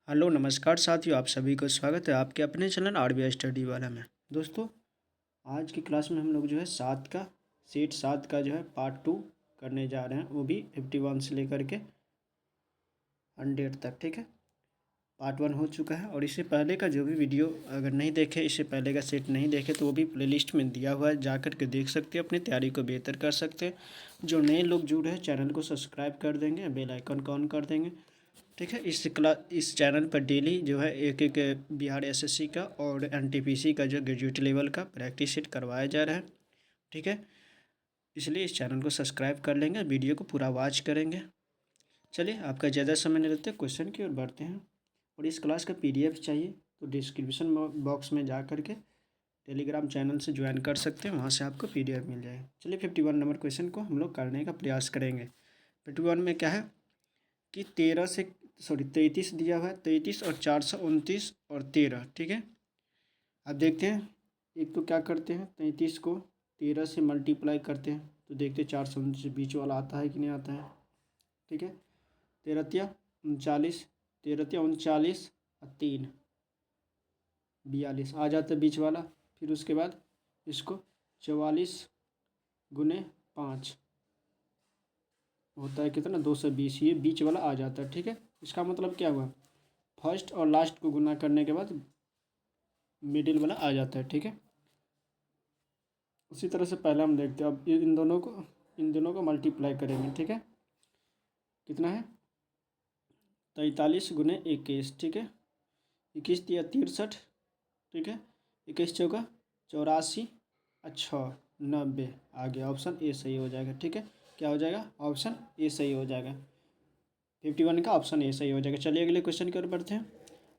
Hello नमस्कार साथियों, आप सभी को स्वागत है आपके अपने चैनल आरबीआई स्टडी वाला में। दोस्तों, आज की क्लास में हम लोग जो है सेट 7 का जो है पार्ट 2 करने जा रहे हैं, वो भी 51 से लेकर के 100 तक। ठीक है, पार्ट 1 हो चुका है और इससे पहले का जो भी वीडियो अगर नहीं देखे, इससे पहले का सेट नहीं देखे तो वो भी प्लेलिस्ट में दिया हुआ है, जा कर के देख सकते हैं, अपनी तैयारी को बेहतर कर सकते हैं। जो नए लोग जुड़े हैं चैनल को सब्सक्राइब कर देंगे, बेल आइकन को ऑन कर देंगे। ठीक है, इस चैनल पर डेली जो है एक एक बिहार एसएससी का और एनटीपीसी का जो ग्रेजुएट लेवल का प्रैक्टिस सेट करवाया जा रहा है। ठीक है, इसलिए इस चैनल को सब्सक्राइब कर लेंगे, वीडियो को पूरा वॉच करेंगे। चलिए, आपका ज़्यादा समय नहीं लेते, क्वेश्चन की ओर बढ़ते हैं। और इस क्लास का पीडीएफ चाहिए तो डिस्क्रिप्शन बॉक्स में जा करके टेलीग्राम चैनल से ज्वाइन कर सकते हैं, वहाँ से आपको पीडीएफ मिल जाएगा। चलिए, 51 नंबर क्वेश्चन को हम लोग करने का प्रयास करेंगे। 51 में क्या है कि 33 दिया हुआ है, 33 और 429 और 13। ठीक है, अब देखते हैं। एक तो क्या करते हैं, 33 को 13 से मल्टीप्लाई करते हैं तो देखते हैं 429 बीच वाला आता है कि नहीं आता है। ठीक है, 13 39, 13 39 और 3 42 आ जाता है बीच वाला। फिर उसके बाद इसको 44 गुने 5 होता है कितना, 220। ये बीच वाला आ जाता है। ठीक है, इसका मतलब क्या हुआ, फर्स्ट और लास्ट को गुना करने के बाद मिडिल वाला आ जाता है। ठीक है, उसी तरह से पहले हम देखते हैं। अब इन दोनों को मल्टीप्लाई करेंगे। ठीक है, कितना है, 43 गुने 21। ठीक है, 21 दिया 63। ठीक है, 21 चौका 84 और 90 आ गया। ऑप्शन ए सही हो जाएगा। ठीक है, क्या हो जाएगा, ऑप्शन ए सही हो जाएगा। 51 का ऑप्शन ए सही हो जाएगा। चलिए अगले क्वेश्चन की ओर बढ़ते हैं।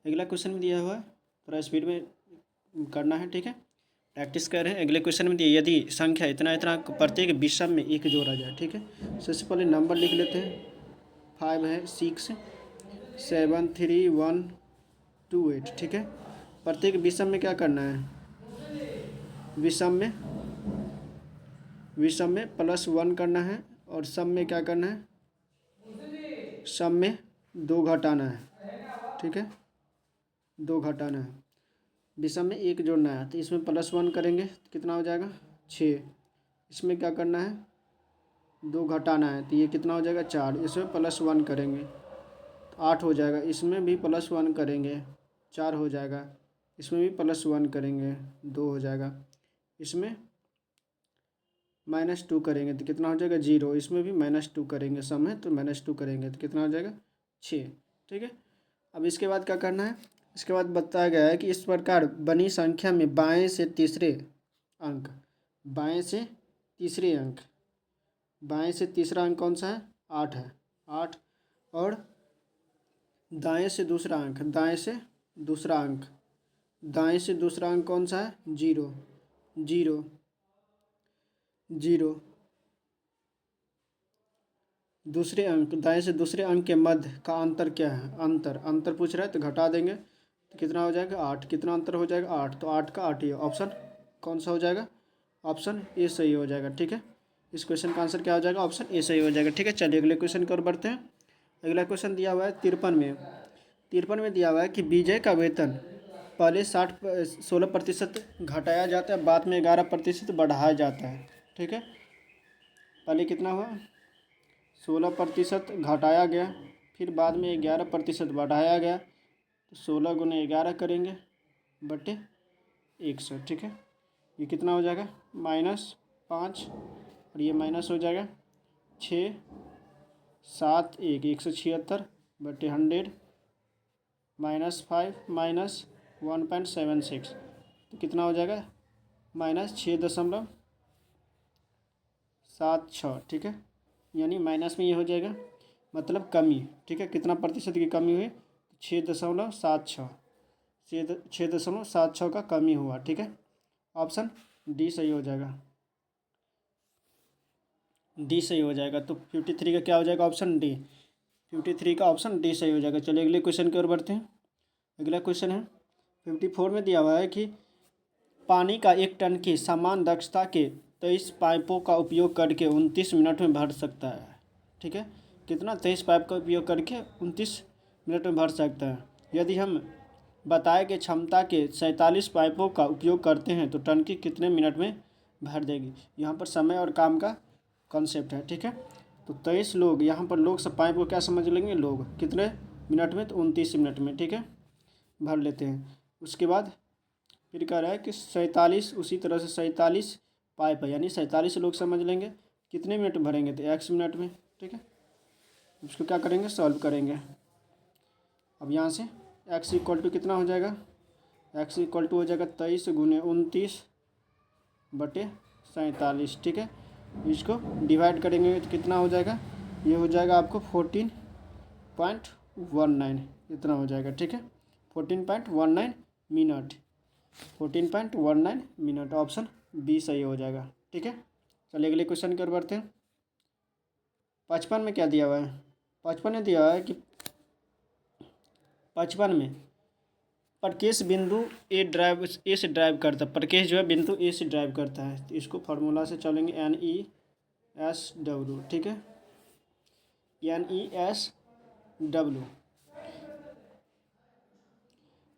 अगला क्वेश्चन में दिया हुआ है, थोड़ा स्पीड में करना है। ठीक है, प्रैक्टिस कर रहे हैं। अगले क्वेश्चन में दिया, यदि संख्या इतना इतना प्रत्येक विषम में एक जोड़ा जाए। ठीक है, सबसे पहले नंबर लिख लेते हैं। 5 है, 6 7 3 1 2 8। ठीक है, प्रत्येक विषम में क्या करना है, विषम में +1 करना है और सम में क्या करना है, सम में 2 घटाना है। ठीक है, 2 घटाना है। विषम में 1 जोड़ना है तो इसमें +1 करेंगे तो कितना हो जाएगा, 6। इसमें क्या करना है, 2 घटाना है तो ये कितना हो जाएगा, 4। इसमें +1 करेंगे तो 8 हो जाएगा। इसमें भी +1 करेंगे, 4 हो जाएगा। इसमें भी +1 करेंगे, 2 हो जाएगा। इसमें -2 करेंगे तो कितना हो जाएगा, 0। इसमें भी -2 करेंगे, सम है तो -2 करेंगे तो कितना हो जाएगा, 6। ठीक है, अब इसके बाद क्या करना है, इसके बाद बताया गया है कि इस प्रकार बनी संख्या में बाएं से तीसरे अंक, बाएं से तीसरे अंक, बाएं से तीसरा अंक कौन सा है, 8 है, 8। और दाएं से दूसरा अंक, दाएं से दूसरा अंक, दाएं से दूसरा अंक कौन सा है, 0, 0, 0। दूसरे अंक, दाएं से दूसरे अंक के मध्य का अंतर क्या है, अंतर पूछ रहा है तो घटा देंगे तो कितना हो जाएगा, 8। कितना अंतर हो जाएगा, 8, तो 8 का 8 ही है। ऑप्शन कौन सा हो जाएगा, ऑप्शन ए सही हो जाएगा। ठीक है, इस क्वेश्चन का आंसर क्या हो जाएगा, ऑप्शन ए सही हो जाएगा। ठीक है, चलिए अगले क्वेश्चन की ओर बढ़ते हैं। अगला क्वेश्चन दिया हुआ है 53 में दिया हुआ है कि विजय का वेतन पहले 16% घटाया जाता है, बाद में 11% बढ़ाया जाता है। ठीक है, पहले कितना हुआ, 16% घटाया गया, फिर बाद में 11% बढ़ाया गया तो 16 गुने 11 करेंगे बटे 100। ठीक है, ये कितना हो जाएगा, -5 और ये माइनस हो जाएगा 6 7 1 176 बटे 100 -5 -1.76 तो कितना हो जाएगा, -6.76। ठीक है, यानी माइनस में ये हो जाएगा, मतलब कमी। ठीक है, कितना प्रतिशत की कमी हुई, 6.76, 6.76 का कमी हुआ। ठीक है, ऑप्शन डी सही हो जाएगा, डी सही हो जाएगा। तो 53 का क्या हो जाएगा, ऑप्शन डी। 53 का ऑप्शन डी सही हो जाएगा। चलिए अगले क्वेश्चन की ओर बढ़ते हैं। अगला क्वेश्चन है 54 में दिया हुआ है कि पानी का 1 टन की समान दक्षता के 23 पाइपों का उपयोग करके 29 मिनट में भर सकता है। ठीक है, कितना, 23 पाइप का उपयोग करके 29 मिनट में भर सकता है। यदि हम बताए कि क्षमता के 47 पाइपों का उपयोग करते हैं तो टंकी कितने मिनट में भर देगी। यहाँ पर समय और काम का कॉन्सेप्ट है, ठीक है। तो 23 लोग, यहाँ पर लोग सब पाइप को क्या समझ लेंगे, लोग कितने मिनट में, तो 29 मिनट में, ठीक है, भर लेते हैं। उसके बाद फिर कह रहा है कि 47, उसी तरह से 47 पाइप है, यानी 47 लोग समझ लेंगे, कितने मिनट में भरेंगे, तो x मिनट में, ठीक है। उसको क्या करेंगे, सॉल्व करेंगे। अब यहाँ से x इक्वल टू कितना हो जाएगा, x इक्वल टू हो जाएगा 23 गुने 29/47, ठीक है। इसको डिवाइड करेंगे तो कितना हो जाएगा, ये हो जाएगा आपको 14.19, इतना हो जाएगा, ठीक है। 14.19 मिनट, 14.19 मिनट, ऑप्शन बी सही हो जाएगा, ठीक है। चलिए अगले क्वेश्चन की ओर बढ़ते हैं। 55 में क्या दिया हुआ है, 55 में दिया हुआ है कि 55 में प्रकेश बिंदु ए से ड्राइव करता है, प्रकेश जो है बिंदु ए से ड्राइव करता है, तो इसको फार्मूला से चलेंगे NESW, ठीक है, NESW।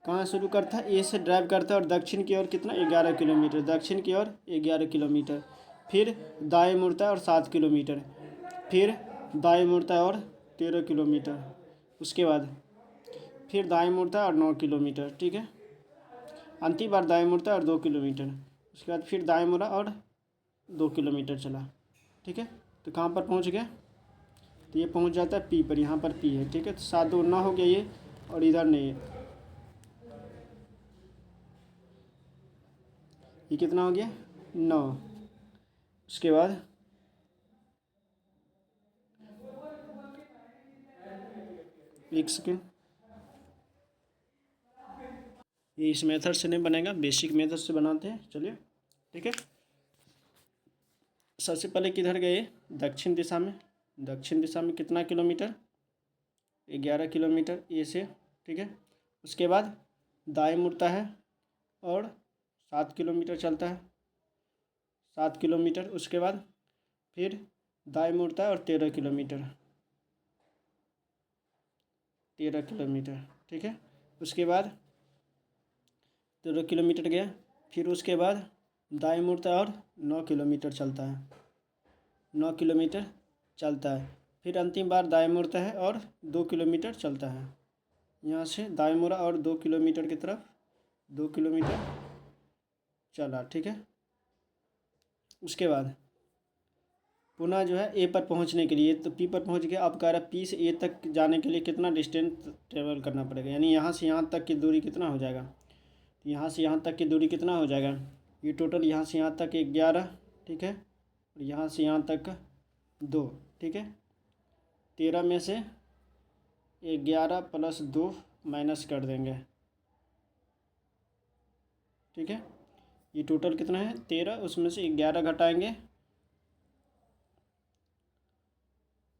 कहाँ शुरू करता है, ए से ड्राइव करता है और दक्षिण की ओर कितना, 11 किलोमीटर, दक्षिण की ओर 11 किलोमीटर, फिर दाएं मुड़ता है और 7 किलोमीटर, फिर दाएं मुड़ता है और 13 किलोमीटर, उसके बाद फिर दाएं मुड़ता है और 9 किलोमीटर, ठीक है। अंतिम बार दाएं मुड़ता है और 2 किलोमीटर, उसके बाद फिर दाएं मुड़ा और 2 किलोमीटर चला, ठीक है। तो कहाँ पर पहुँच गया, तो ये पहुँच जाता है पी पर, यहाँ पर पी है, ठीक है। तो 7 2 9 हो गया ये, और इधर नहीं है, ये कितना हो गया, 9। उसके बाद एक सेकेंड, ये इस मेथड से नहीं बनेगा, बेसिक मेथड से बनाते हैं, चलिए, ठीक है। सबसे पहले किधर गए, दक्षिण दिशा में, दक्षिण दिशा में कितना किलोमीटर, 11 किलोमीटर ए से, ठीक है। उसके बाद दाएं मुड़ता है और 7 किलोमीटर चलता है, 7 किलोमीटर, उसके बाद फिर दाएं मुड़ता है और 13 किलोमीटर, 13 किलोमीटर, ठीक है। उसके बाद 13 किलोमीटर गया, फिर उसके बाद दाएं मुड़ता है और 9 किलोमीटर चलता है, 9 किलोमीटर चलता है, फिर अंतिम बार दाएं मुड़ता है और 2 किलोमीटर चलता है। यहाँ से दाएं मुड़ा और 2 किलोमीटर की तरफ 2 किलोमीटर चला, ठीक है। उसके बाद पुनः जो है ए पर पहुँचने के लिए, तो पी पर पहुँच गया, अब कह रहा है पी से ए तक जाने के लिए कितना डिस्टेंस ट्रेवल करना पड़ेगा, यानी यहाँ से यहाँ तक की दूरी कितना हो जाएगा, तो यहाँ से यहाँ तक की दूरी कितना हो जाएगा, ये टोटल यहाँ से यहाँ तक 11, ठीक है, और यहाँ से यहाँ तक 2, ठीक है। 13 में से 11 + 2 माइनस कर देंगे, ठीक है। ये टोटल कितना है 13, उसमें से 11 घटाएंगे,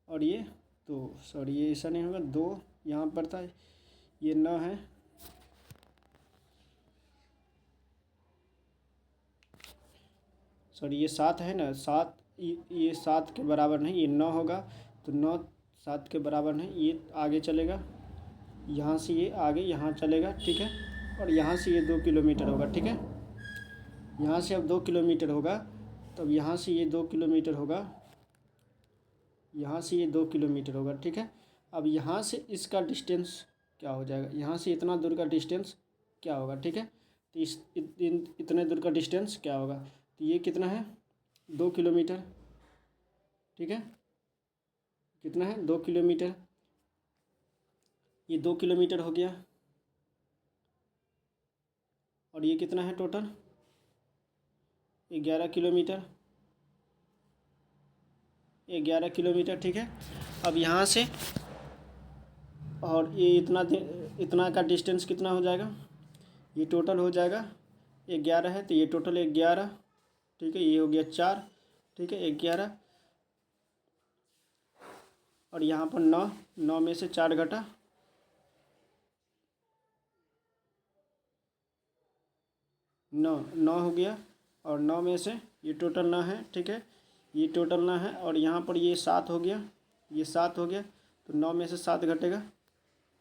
और ये तो सॉरी ये ऐसा नहीं होगा, 2 यहाँ पर था, ये 9 है, सॉरी ये 7 है ना, 7, ये 7 के बराबर नहीं, ये 9 होगा, तो 9 7 के बराबर नहीं, ये आगे चलेगा, यहाँ से ये आगे यहाँ चलेगा, ठीक है। और यहाँ से ये 2 किलोमीटर होगा, ठीक है। यहाँ से अब 2 किलोमीटर होगा, तब यहाँ से ये 2 किलोमीटर होगा, यहाँ से ये 2 किलोमीटर होगा, ठीक है। अब यहाँ से इसका डिस्टेंस क्या हो जाएगा, यहाँ से इतना दूर का डिस्टेंस क्या होगा, ठीक है। तो इतने दूर का डिस्टेंस क्या होगा, तो ये कितना है 2 किलोमीटर, ठीक है। कितना है 2 किलोमीटर, ये 2 किलोमीटर हो गया, और ये कितना है टोटल 11 किलोमीटर, 11 किलोमीटर, ठीक है। अब यहाँ से और ये इतना का डिस्टेंस कितना हो जाएगा, ये टोटल हो जाएगा 11 है, तो ये टोटल 11, ठीक है, ये हो गया 4, ठीक है, 11, और यहाँ पर 9, 9 में से 4 घटा, 9 हो गया, और 9 में से ये टोटल 9 है, ठीक है, ये टोटल 9 है, और यहाँ पर ये 7 हो गया, ये 7 हो गया, तो 9 में से 7 घटेगा,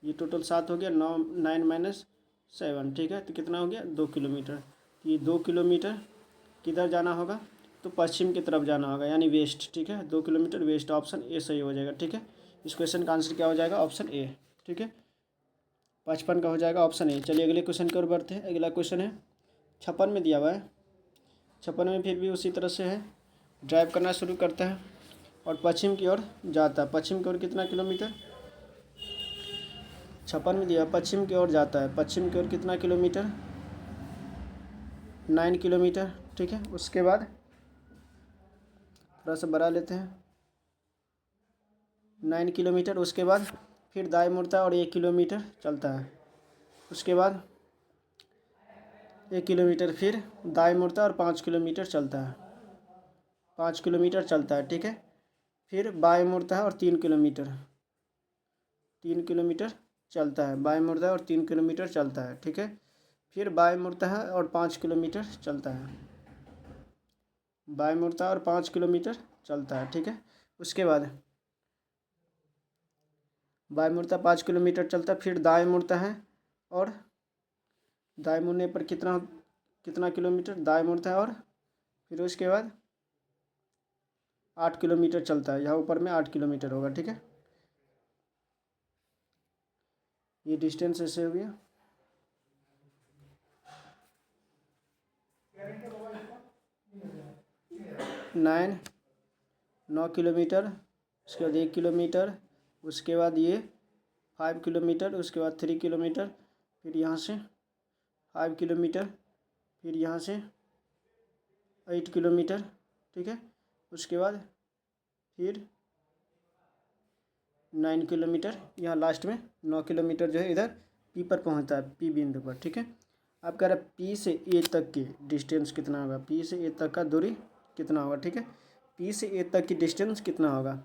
ये टोटल 7 हो गया, 9 माइनस 7, ठीक है। तो कितना हो गया 2 किलोमीटर। तो ये 2 किलोमीटर किधर जाना होगा, तो पश्चिम की तरफ जाना होगा, यानी वेस्ट, ठीक है। 2 किलोमीटर वेस्ट, ऑप्शन ए सही हो जाएगा, ठीक है। इस क्वेश्चन का आंसर क्या हो जाएगा, ऑप्शन ए, ठीक है। 55 का हो जाएगा ऑप्शन ए। चलिए अगले क्वेश्चन की ओर बढ़ते हैं। अगला क्वेश्चन है 56 में दिया हुआ है। 56 में फिर भी उसी तरह से है, ड्राइव करना शुरू करता है और पश्चिम की ओर जाता है। पश्चिम की ओर कितना किलोमीटर, 56 में दिया पश्चिम की ओर जाता है। पश्चिम की ओर कितना किलोमीटर, 9 किलोमीटर, ठीक है। उसके बाद थोड़ा सा बढ़ा लेते हैं, 9 किलोमीटर। उसके बाद फिर दाएं मुड़ता है और 1 किलोमीटर चलता है। उसके बाद 1 किलोमीटर फिर दाएं मुड़ता है और 5 किलोमीटर चलता है, 5 किलोमीटर चलता है, ठीक है। फिर बाएं मुड़ता है और 3 किलोमीटर, 3 किलोमीटर चलता है, बाएं मुड़ता है और 3 किलोमीटर चलता है, ठीक है। फिर बाएं मुड़ता है और 5 किलोमीटर चलता है, बाएं मुड़ता है और 5 किलोमीटर चलता है, ठीक है। उसके बाद बाएं मुड़ता 5 किलोमीटर चलता है, फिर दाएं मुड़ता है और दाएं मुड़ने पर कितना कितना किलोमीटर दाएं मुड़ता है और फिर उसके बाद 8 किलोमीटर चलता है। यहाँ ऊपर में 8 किलोमीटर होगा, ठीक है। ये डिस्टेंस ऐसे हो गया। नाइन 9 किलोमीटर, उसके बाद 1 किलोमीटर, उसके बाद ये 5 किलोमीटर, उसके बाद 3 किलोमीटर, फिर यहाँ से 5 किलोमीटर, फिर यहाँ से 8 किलोमीटर, ठीक है। उसके बाद फिर 9 किलोमीटर, यहाँ लास्ट में 9 किलोमीटर जो है इधर पी पर पहुँचता है, पी बिंदु पर, ठीक है। आप कह रहे हैं पी से ए तक की डिस्टेंस कितना होगा, पी से ए तक का दूरी कितना होगा, ठीक है। पी से ए तक की डिस्टेंस कितना होगा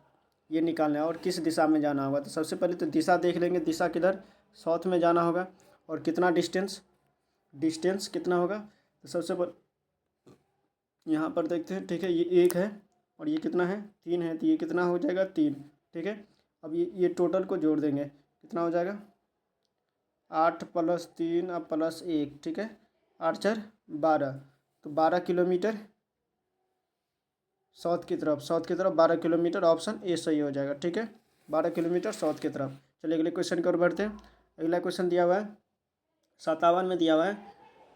ये निकालना है और किस दिशा में जाना होगा। तो सबसे पहले तो दिशा देख लेंगे, दिशा किधर, साउथ में जाना होगा। और कितना डिस्टेंस कितना होगा, तो सबसे पहले यहाँ पर देखते हैं, ठीक है। ये 1 है और ये कितना है 3 है, तो ये कितना हो जाएगा 3, ठीक है। अब ये टोटल को जोड़ देंगे, कितना हो जाएगा 8 + 3 अब +1, ठीक है। 8 4 12, तो 12 किलोमीटर साउथ की तरफ 12 किलोमीटर, ऑप्शन ए सही हो जाएगा, ठीक है। 12 किलोमीटर साउथ की तरफ। चलिए अगले क्वेश्चन की ओर बढ़ते हैं। अगला क्वेश्चन दिया हुआ है 57 में दिया हुआ है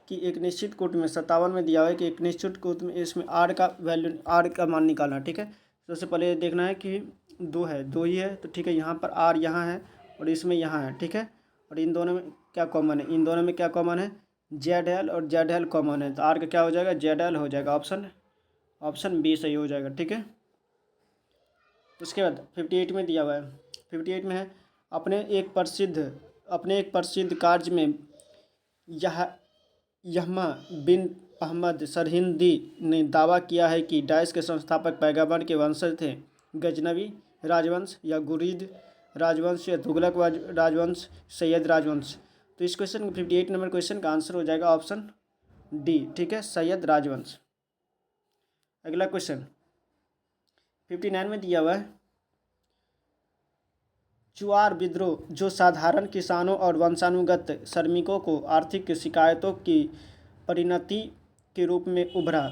कि एक निश्चित कोट में 57 में दिया हुआ है कि एक निश्चित कोट में इसमें आर का वैल्यू, आर का मान निकालना, ठीक है। सबसे पहले देखना है कि 2 है, 2 ही है, तो ठीक है। यहाँ पर आर यहाँ है और इसमें यहाँ है, ठीक है। और इन दोनों में क्या कॉमन है, इन दोनों में क्या कॉमन है, जेड एल और जेड एल कॉमन है, तो आर का क्या हो जाएगा जेड एल हो जाएगा, ऑप्शन बी सही हो जाएगा, ठीक है। उसके बाद 58 में दिया हुआ है, 58 में है अपने एक प्रसिद्ध कार्य में यह यहमा बिन अहमद सरहिंदी ने दावा किया है कि डैश के संस्थापक पैगंबर के वंशज थे। गजनवी राजवंश या गुरीद राजवंश या तुगलक राजवंश, सैयद राजवंश। तो इस क्वेश्चन 58 नंबर क्वेश्चन का आंसर हो जाएगा ऑप्शन डी, ठीक है, सैयद राजवंश। अगला क्वेश्चन 59 में दिया हुआ है चुआर विद्रोह जो साधारण किसानों और वंशानुगत श्रमिकों को आर्थिक शिकायतों की परिणति के रूप में उभरा,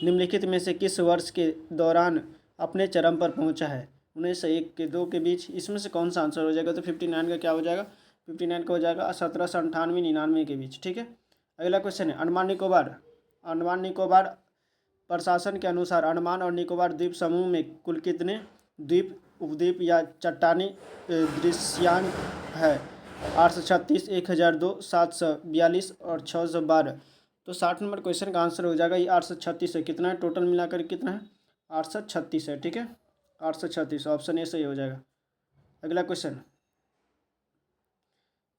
निम्नलिखित में से किस वर्ष के दौरान अपने चरम पर पहुंचा है। 1901 के 2 के बीच, इसमें से कौन सा आंसर हो जाएगा, तो 59 का क्या हो जाएगा, 59 का हो जाएगा 1798-99 के बीच, ठीक है। अगला क्वेश्चन है अंडमान निकोबार प्रशासन के अनुसार अंडमान और निकोबार द्वीप समूह में कुल कितने द्वीप, उपद्वीप या चट्टानी दृश्यांक है। 836, 1002, 742 और 612। तो 60 नंबर क्वेश्चन का आंसर हो जाएगा ये 836 है। कितना है टोटल मिलाकर, कितना है 836 है, ठीक है। 836 ऑप्शन ए सही हो जाएगा। अगला क्वेश्चन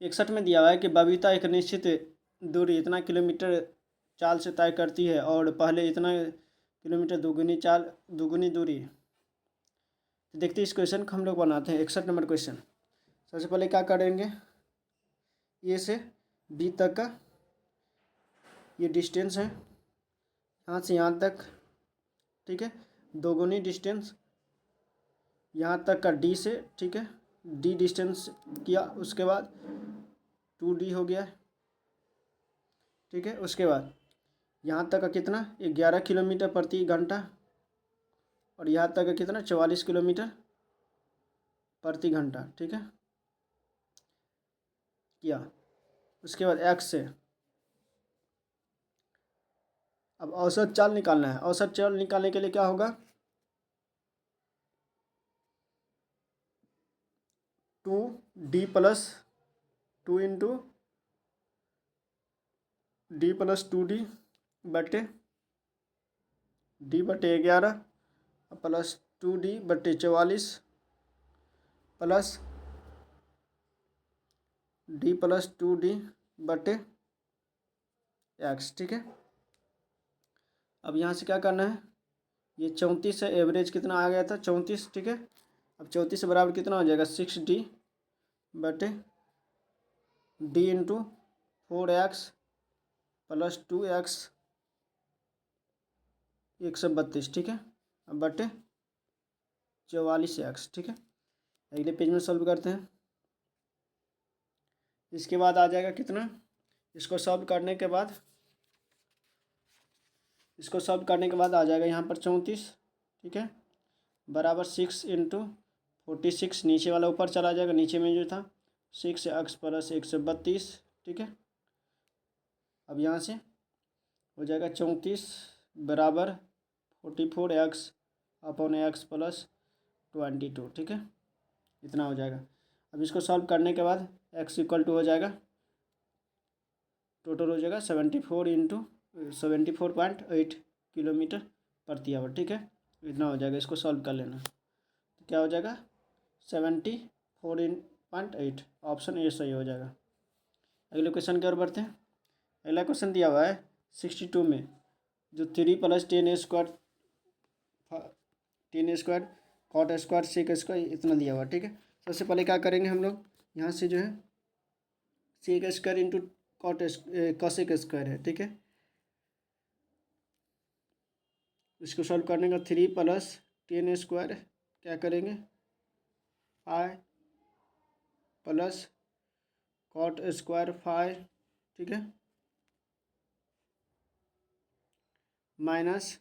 61 में दिया हुआ है कि बबीता एक निश्चित दूरी इतना किलोमीटर चाल से तय करती है और पहले इतना किलोमीटर दुगुनी दूरी। तो देखते हैं इस क्वेश्चन को हम लोग बनाते हैं। 61 नंबर क्वेश्चन, सबसे पहले क्या करेंगे, ए से बी तक का ये डिस्टेंस है, यहाँ से यहाँ तक, ठीक है। दोगुनी डिस्टेंस यहाँ तक का डी से, ठीक है। डी डिस्टेंस किया, उसके बाद 2D हो गया, ठीक है। उसके बाद यहाँ तक का कितना 11 किलोमीटर प्रति घंटा, और यहाँ तक का कितना 44 किलोमीटर प्रति घंटा, ठीक है किया। उसके बाद एक्स से अब औसत चाल निकालना है। औसत चाल निकालने के लिए क्या होगा, 2D प्लस 2 × D+2D बटे D/11 plus 2D/44 plus D+2D/x, ठीक है। अब यहाँ से क्या करना है, ये 34 है, एवरेज कितना आ गया था 34, ठीक है। अब 34 बराबर कितना हो जाएगा 6D/D × 4x प्लस 2x 132, ठीक है। अब बटे 44x, ठीक है। अगले पेज में सॉल्व करते हैं। इसके बाद आ जाएगा कितना, इसको सॉल्व करने के बाद आ जाएगा यहाँ पर 34, ठीक है, बराबर 6 × 46, नीचे वाला ऊपर चला जाएगा, नीचे में जो था 6x प्लस 132, ठीक है। अब यहाँ से हो जाएगा 34 बराबर 44x/x प्लस 22, ठीक है, इतना हो जाएगा। अब इसको सॉल्व करने के बाद x = हो जाएगा, टोटल हो जाएगा 74.8 किलोमीटर प्रति आवर, ठीक है, इतना हो जाएगा। इसको सॉल्व कर लेना, तो क्या हो जाएगा 74.8, ऑप्शन ए सही हो जाएगा। अगले क्वेश्चन की ओर बढ़ते हैं। अगला क्वेश्चन दिया हुआ है 62 में, जो 3 + 10² cot² sec² इतना दिया हुआ, ठीक है। सबसे पहले क्या करेंगे हम लोग, यहाँ से जो है sec² × cosec² है, ठीक है। इसको सॉल्व करने का 3 + 10² क्या करेंगे फाइ प्लस cot² फाइ, ठीक है, -1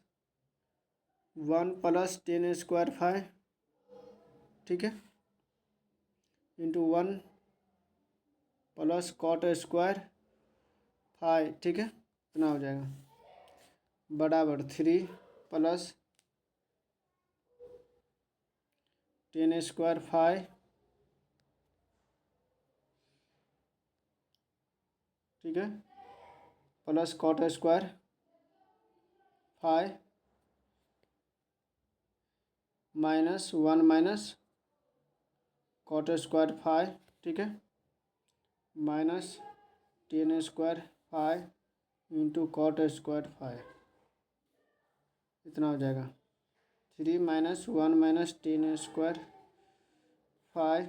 + 10² फाइ, ठीक है, × 1 + cot² फाइ, ठीक है, इतना हो जाएगा, बराबर 3 + 10² फाइ, ठीक है, plus cot² phi -1 - cot² phi, ठीक है, -10² फाइ × cot² फाइ, इतना हो जाएगा 3 - 1 - 10² फाइ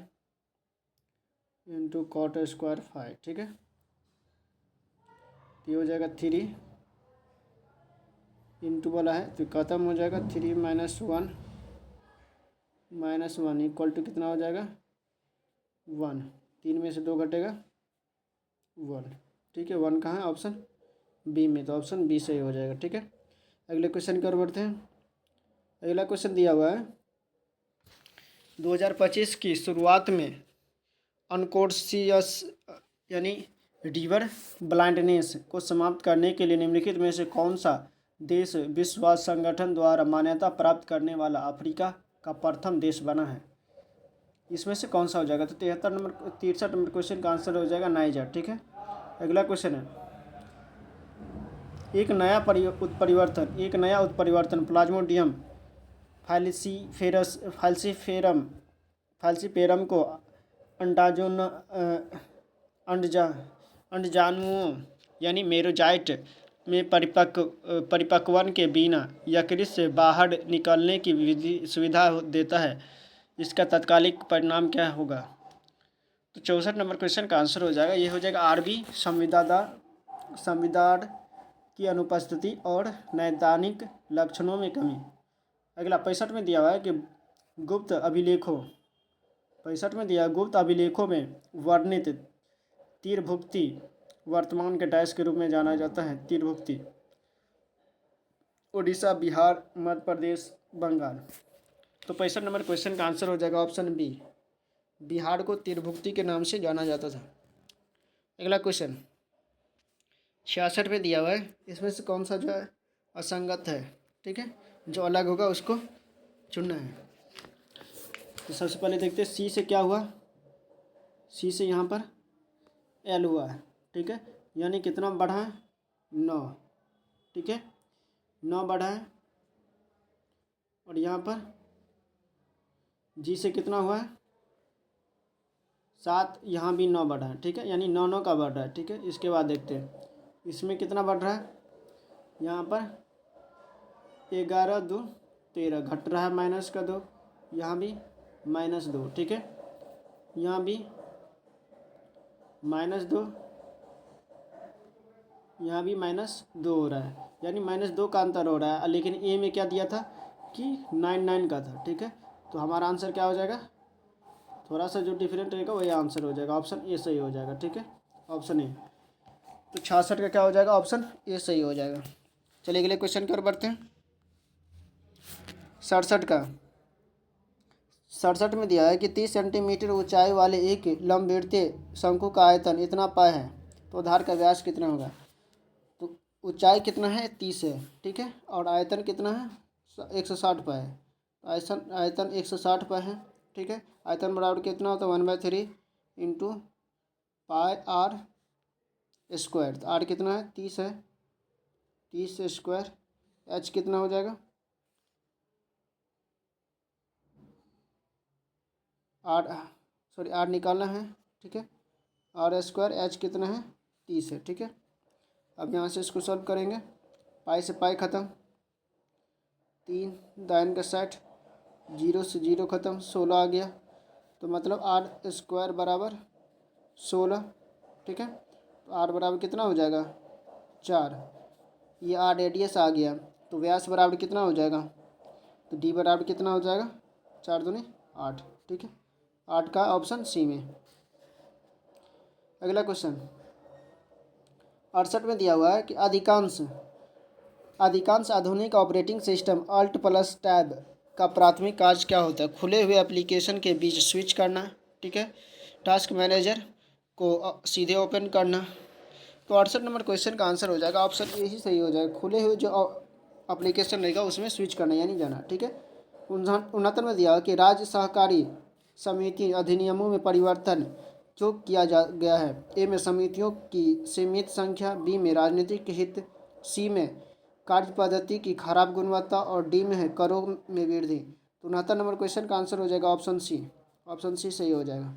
× cot² फाइ, ठीक है। ये हो जाएगा 3 इंटू वाला है तो खत्म हो जाएगा, 3 - 1 = कितना हो जाएगा 1, 3 में से 2 घटेगा 1, ठीक है। 1 कहाँ है, ऑप्शन बी में, तो ऑप्शन बी सही हो जाएगा, ठीक है। अगले क्वेश्चन की ओर बढ़ते हैं। अगला क्वेश्चन दिया हुआ है 2025 की शुरुआत में अनकॉन्शियस यानी रिवर ब्लाइंडनेस को समाप्त करने के लिए निम्नलिखित में से कौन सा देश विश्व स्वास्थ्य संगठन द्वारा मान्यता प्राप्त करने वाला अफ्रीका का प्रथम देश बना है, इसमें से कौन सा हो जाएगा। तो 63 नंबर क्वेश्चन का आंसर हो जाएगा नाइजर, ठीक है। अगला क्वेश्चन है एक नया उत्परिवर्तन प्लाज्मोडियम फाल्सीफेरम को अंडजानुओं यानी मेरोजाइट में परिपक्वन के बिना यकृत से बाहर निकलने की सुविधा देता है, इसका तात्कालिक परिणाम क्या होगा। तो 64 नंबर क्वेश्चन का आंसर हो जाएगा, ये हो जाएगा आरबी संविदाद की अनुपस्थिति और नैदानिक लक्षणों में कमी। अगला 65 में दिया हुआ है कि गुप्त अभिलेखों 65 में दिया, गुप्त अभिलेखों में वर्णित तीरभुक्ति वर्तमान के डैश के रूप में जाना जाता है। तीरभुक्ति उड़ीसा, बिहार, मध्य प्रदेश, बंगाल। तो 65 नंबर क्वेश्चन का आंसर हो जाएगा ऑप्शन बी, बिहार को तीरभुक्ति के नाम से जाना जाता था। अगला क्वेश्चन 66 में दिया हुआ है, इसमें से कौन सा जो है असंगत है, ठीक है, जो अलग होगा उसको चुनना है। तो सबसे पहले देखते हैं सी से क्या हुआ, सी से यहाँ पर एल हुआ है, ठीक है, यानी कितना बढ़ा है 9, ठीक है, 9 बढ़ा है। और यहाँ पर जी से कितना हुआ है 7, यहाँ भी 9 बढ़ा है, ठीक है, यानी 9 9 का बढ़ रहा है, ठीक है। इसके बाद देखते हैं इसमें कितना बढ़ रहा है, यहाँ पर 11 2 13 घट रहा है, -2, यहाँ भी -2, ठीक है, यहाँ भी -2, यहाँ भी -2 हो रहा है, यानी -2 का अंतर हो रहा है। लेकिन ए में क्या दिया था कि 9 9 का था, ठीक है। तो हमारा आंसर क्या हो जाएगा, थोड़ा सा जो डिफरेंट रहेगा वही आंसर हो जाएगा, ऑप्शन ए सही हो जाएगा, ठीक है, ऑप्शन ए। तो 66 का क्या हो जाएगा, ऑप्शन ए सही हो जाएगा। चलिए अगले क्वेश्चन की ओर बढ़ते हैं। 67 में दिया है कि 30 सेंटीमीटर ऊंचाई वाले एक लंबवृत्तीय शंकु का आयतन इतना पाए है, तो आधार का व्यास कितना होगा। तो ऊंचाई कितना है 30 है, ठीक है, और आयतन कितना है 160 पाए है। आयतन 160 पाए है, ठीक है। आयतन बराबर कितना होता है 1/3 इंटू पाई आर स्क्वायर। तो आर कितना है 30 है, 30 स्क्वायर। एच कितना हो जाएगा आर निकालना है, ठीक है, आर स्क्वायर। एच कितना है 30 है, ठीक है। अब यहाँ से इसको सॉल्व करेंगे, पाई से पाई ख़त्म, 3 दाइन का 60, 0 से 0 ख़त्म, 16 आ गया। तो मतलब आर स्क्वायर बराबर 16, ठीक है। तो आर बराबर कितना हो जाएगा 4, ये आर रेडियस आ गया। तो व्यास बराबर कितना हो जाएगा, तो डी बराबर कितना हो जाएगा 4 दूनी 8, ठीक है, 8 का ऑप्शन सी में। अगला क्वेश्चन 68 में दिया हुआ है कि अधिकांश आधुनिक operating system alt plus tab का प्राथमिक कार्य क्या होता है। खुले हुए एप्लीकेशन के बीच स्विच करना, ठीक है, टास्क मैनेजर को सीधे ओपन करना। तो 68 नंबर क्वेश्चन का आंसर हो जाएगा ऑप्शन ए ही सही हो जाएगा, खुले हुए जो एप्लीकेशन रहेगा उसमें स्विच करना यानी जाना, ठीक है। 69 में दिया कि राज्य सहकारी समिति अधिनियमों में परिवर्तन जो किया गया है। ए में समितियों की सीमित संख्या, बी में राजनीतिक हित, सी में कार्य पद्धति की खराब गुणवत्ता और डी में है करों में वृद्धि। तो 69 नंबर क्वेश्चन का आंसर हो जाएगा ऑप्शन सी, ऑप्शन सी सही हो जाएगा।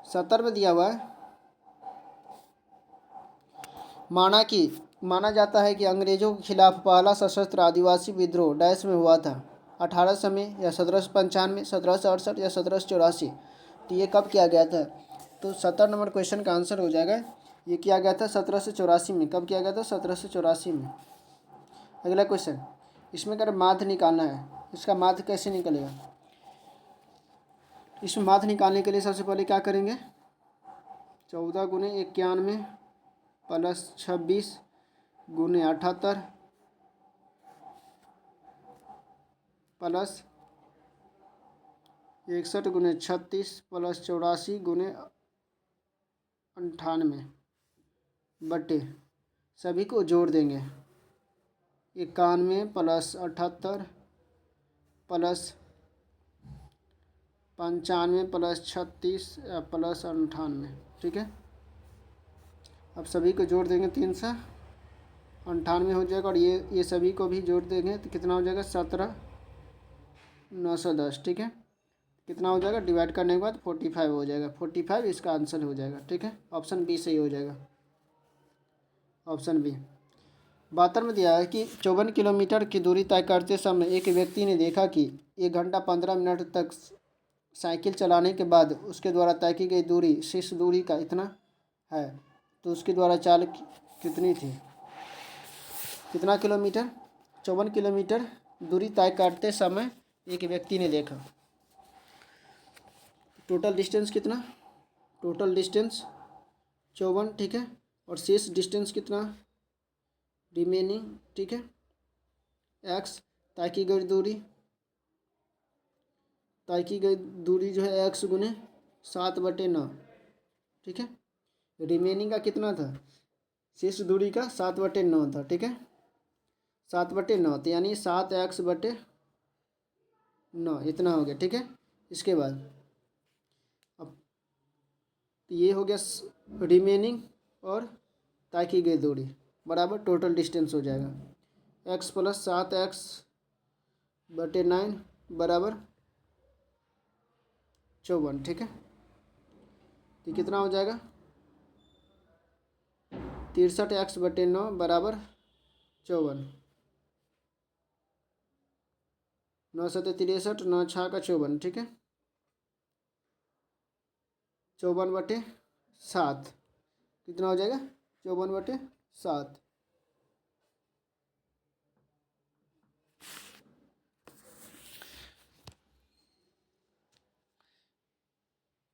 70 में दिया हुआ है, माना जाता है कि अंग्रेजों के खिलाफ पहला सशस्त्र आदिवासी विद्रोह डैश में हुआ था, 1800 में या 1795, 1768 या 1784। तो ये कब किया गया था, तो 70 नंबर क्वेश्चन का आंसर हो जाएगा ये किया गया था 1784 में। कब किया गया था 1784 में। अगला क्वेश्चन, इसमें अगर माध्य निकालना है, इसका माध्य कैसे निकलेगा। इसमें माध्य निकालने के लिए सबसे पहले क्या करेंगे, 14 × 91 प्लस 26 × 78 प्लस 61 × 36 प्लस 84 × 98 बटे सभी को जोड़ देंगे, 91 प्लस 78 प्लस 95 प्लस 36 प्लस 98, ठीक है। अब सभी को जोड़ देंगे 398 हो जाएगा, और ये सभी को भी जोड़ देंगे तो कितना हो जाएगा 17,910, ठीक है। कितना हो जाएगा डिवाइड करने के बाद 45 हो जाएगा, 45 इसका आंसर हो जाएगा, ठीक है, ऑप्शन बी सही हो जाएगा, ऑप्शन बी। 72 में दिया है कि 54 किलोमीटर की दूरी तय करते समय एक व्यक्ति ने देखा कि 1 घंटा 15 मिनट तक साइकिल चलाने के बाद उसके द्वारा तय की गई दूरी शीर्ष दूरी का इतना है, तो उसके द्वारा चाल कितनी थी, कितना किलोमीटर 54 किलोमीटर दूरी तय करते समय एक व्यक्ति ने देखा। टोटल डिस्टेंस कितना? टोटल डिस्टेंस 54, ठीक है। और शेष डिस्टेंस कितना? रिमेनिंग, ठीक है। एक्स तय की गई दूरी, तय की गई दूरी जो है एक्स गुने 7/9, ठीक है। रिमेनिंग का कितना था? शेष दूरी का 7/9 था, ठीक है। 7/9 तो यानी 7x/9 इतना हो गया, ठीक है। इसके बाद अब ये हो गया रिमेनिंग और तय की गई दूरी बराबर टोटल डिस्टेंस हो जाएगा। x + 7x/9 बराबर 54, ठीक है। तो कितना हो जाएगा? 63x/9 बराबर 54। 9 × 7 = 63, 9 × 6 = 54, ठीक है। 54/7 कितना हो जाएगा? 54/7।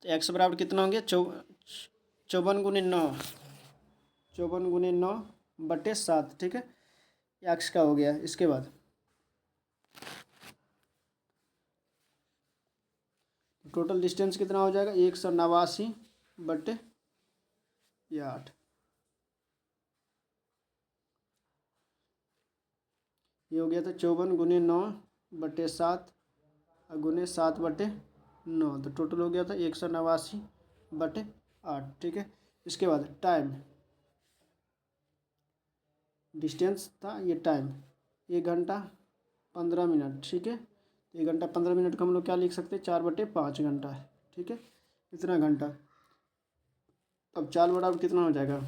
तो एक्स बराबर कितना हो गया? 54 × 9, 54 × 9/7, ठीक है। एक्स का हो गया। इसके बाद टोटल डिस्टेंस कितना हो जाएगा? 189/8। ये हो गया था 54 × 9/7 गुने 7/9, तो टोटल हो गया था 189/8, ठीक है। इसके बाद टाइम, डिस्टेंस था, ये टाइम 1 घंटा 15 मिनट, ठीक है। 1 घंटा 15 मिनट को हम लोग क्या लिख सकते हैं? 4/5 घंटा है, ठीक है। इतना घंटा। अब 4 बराबर कितना हो जाएगा?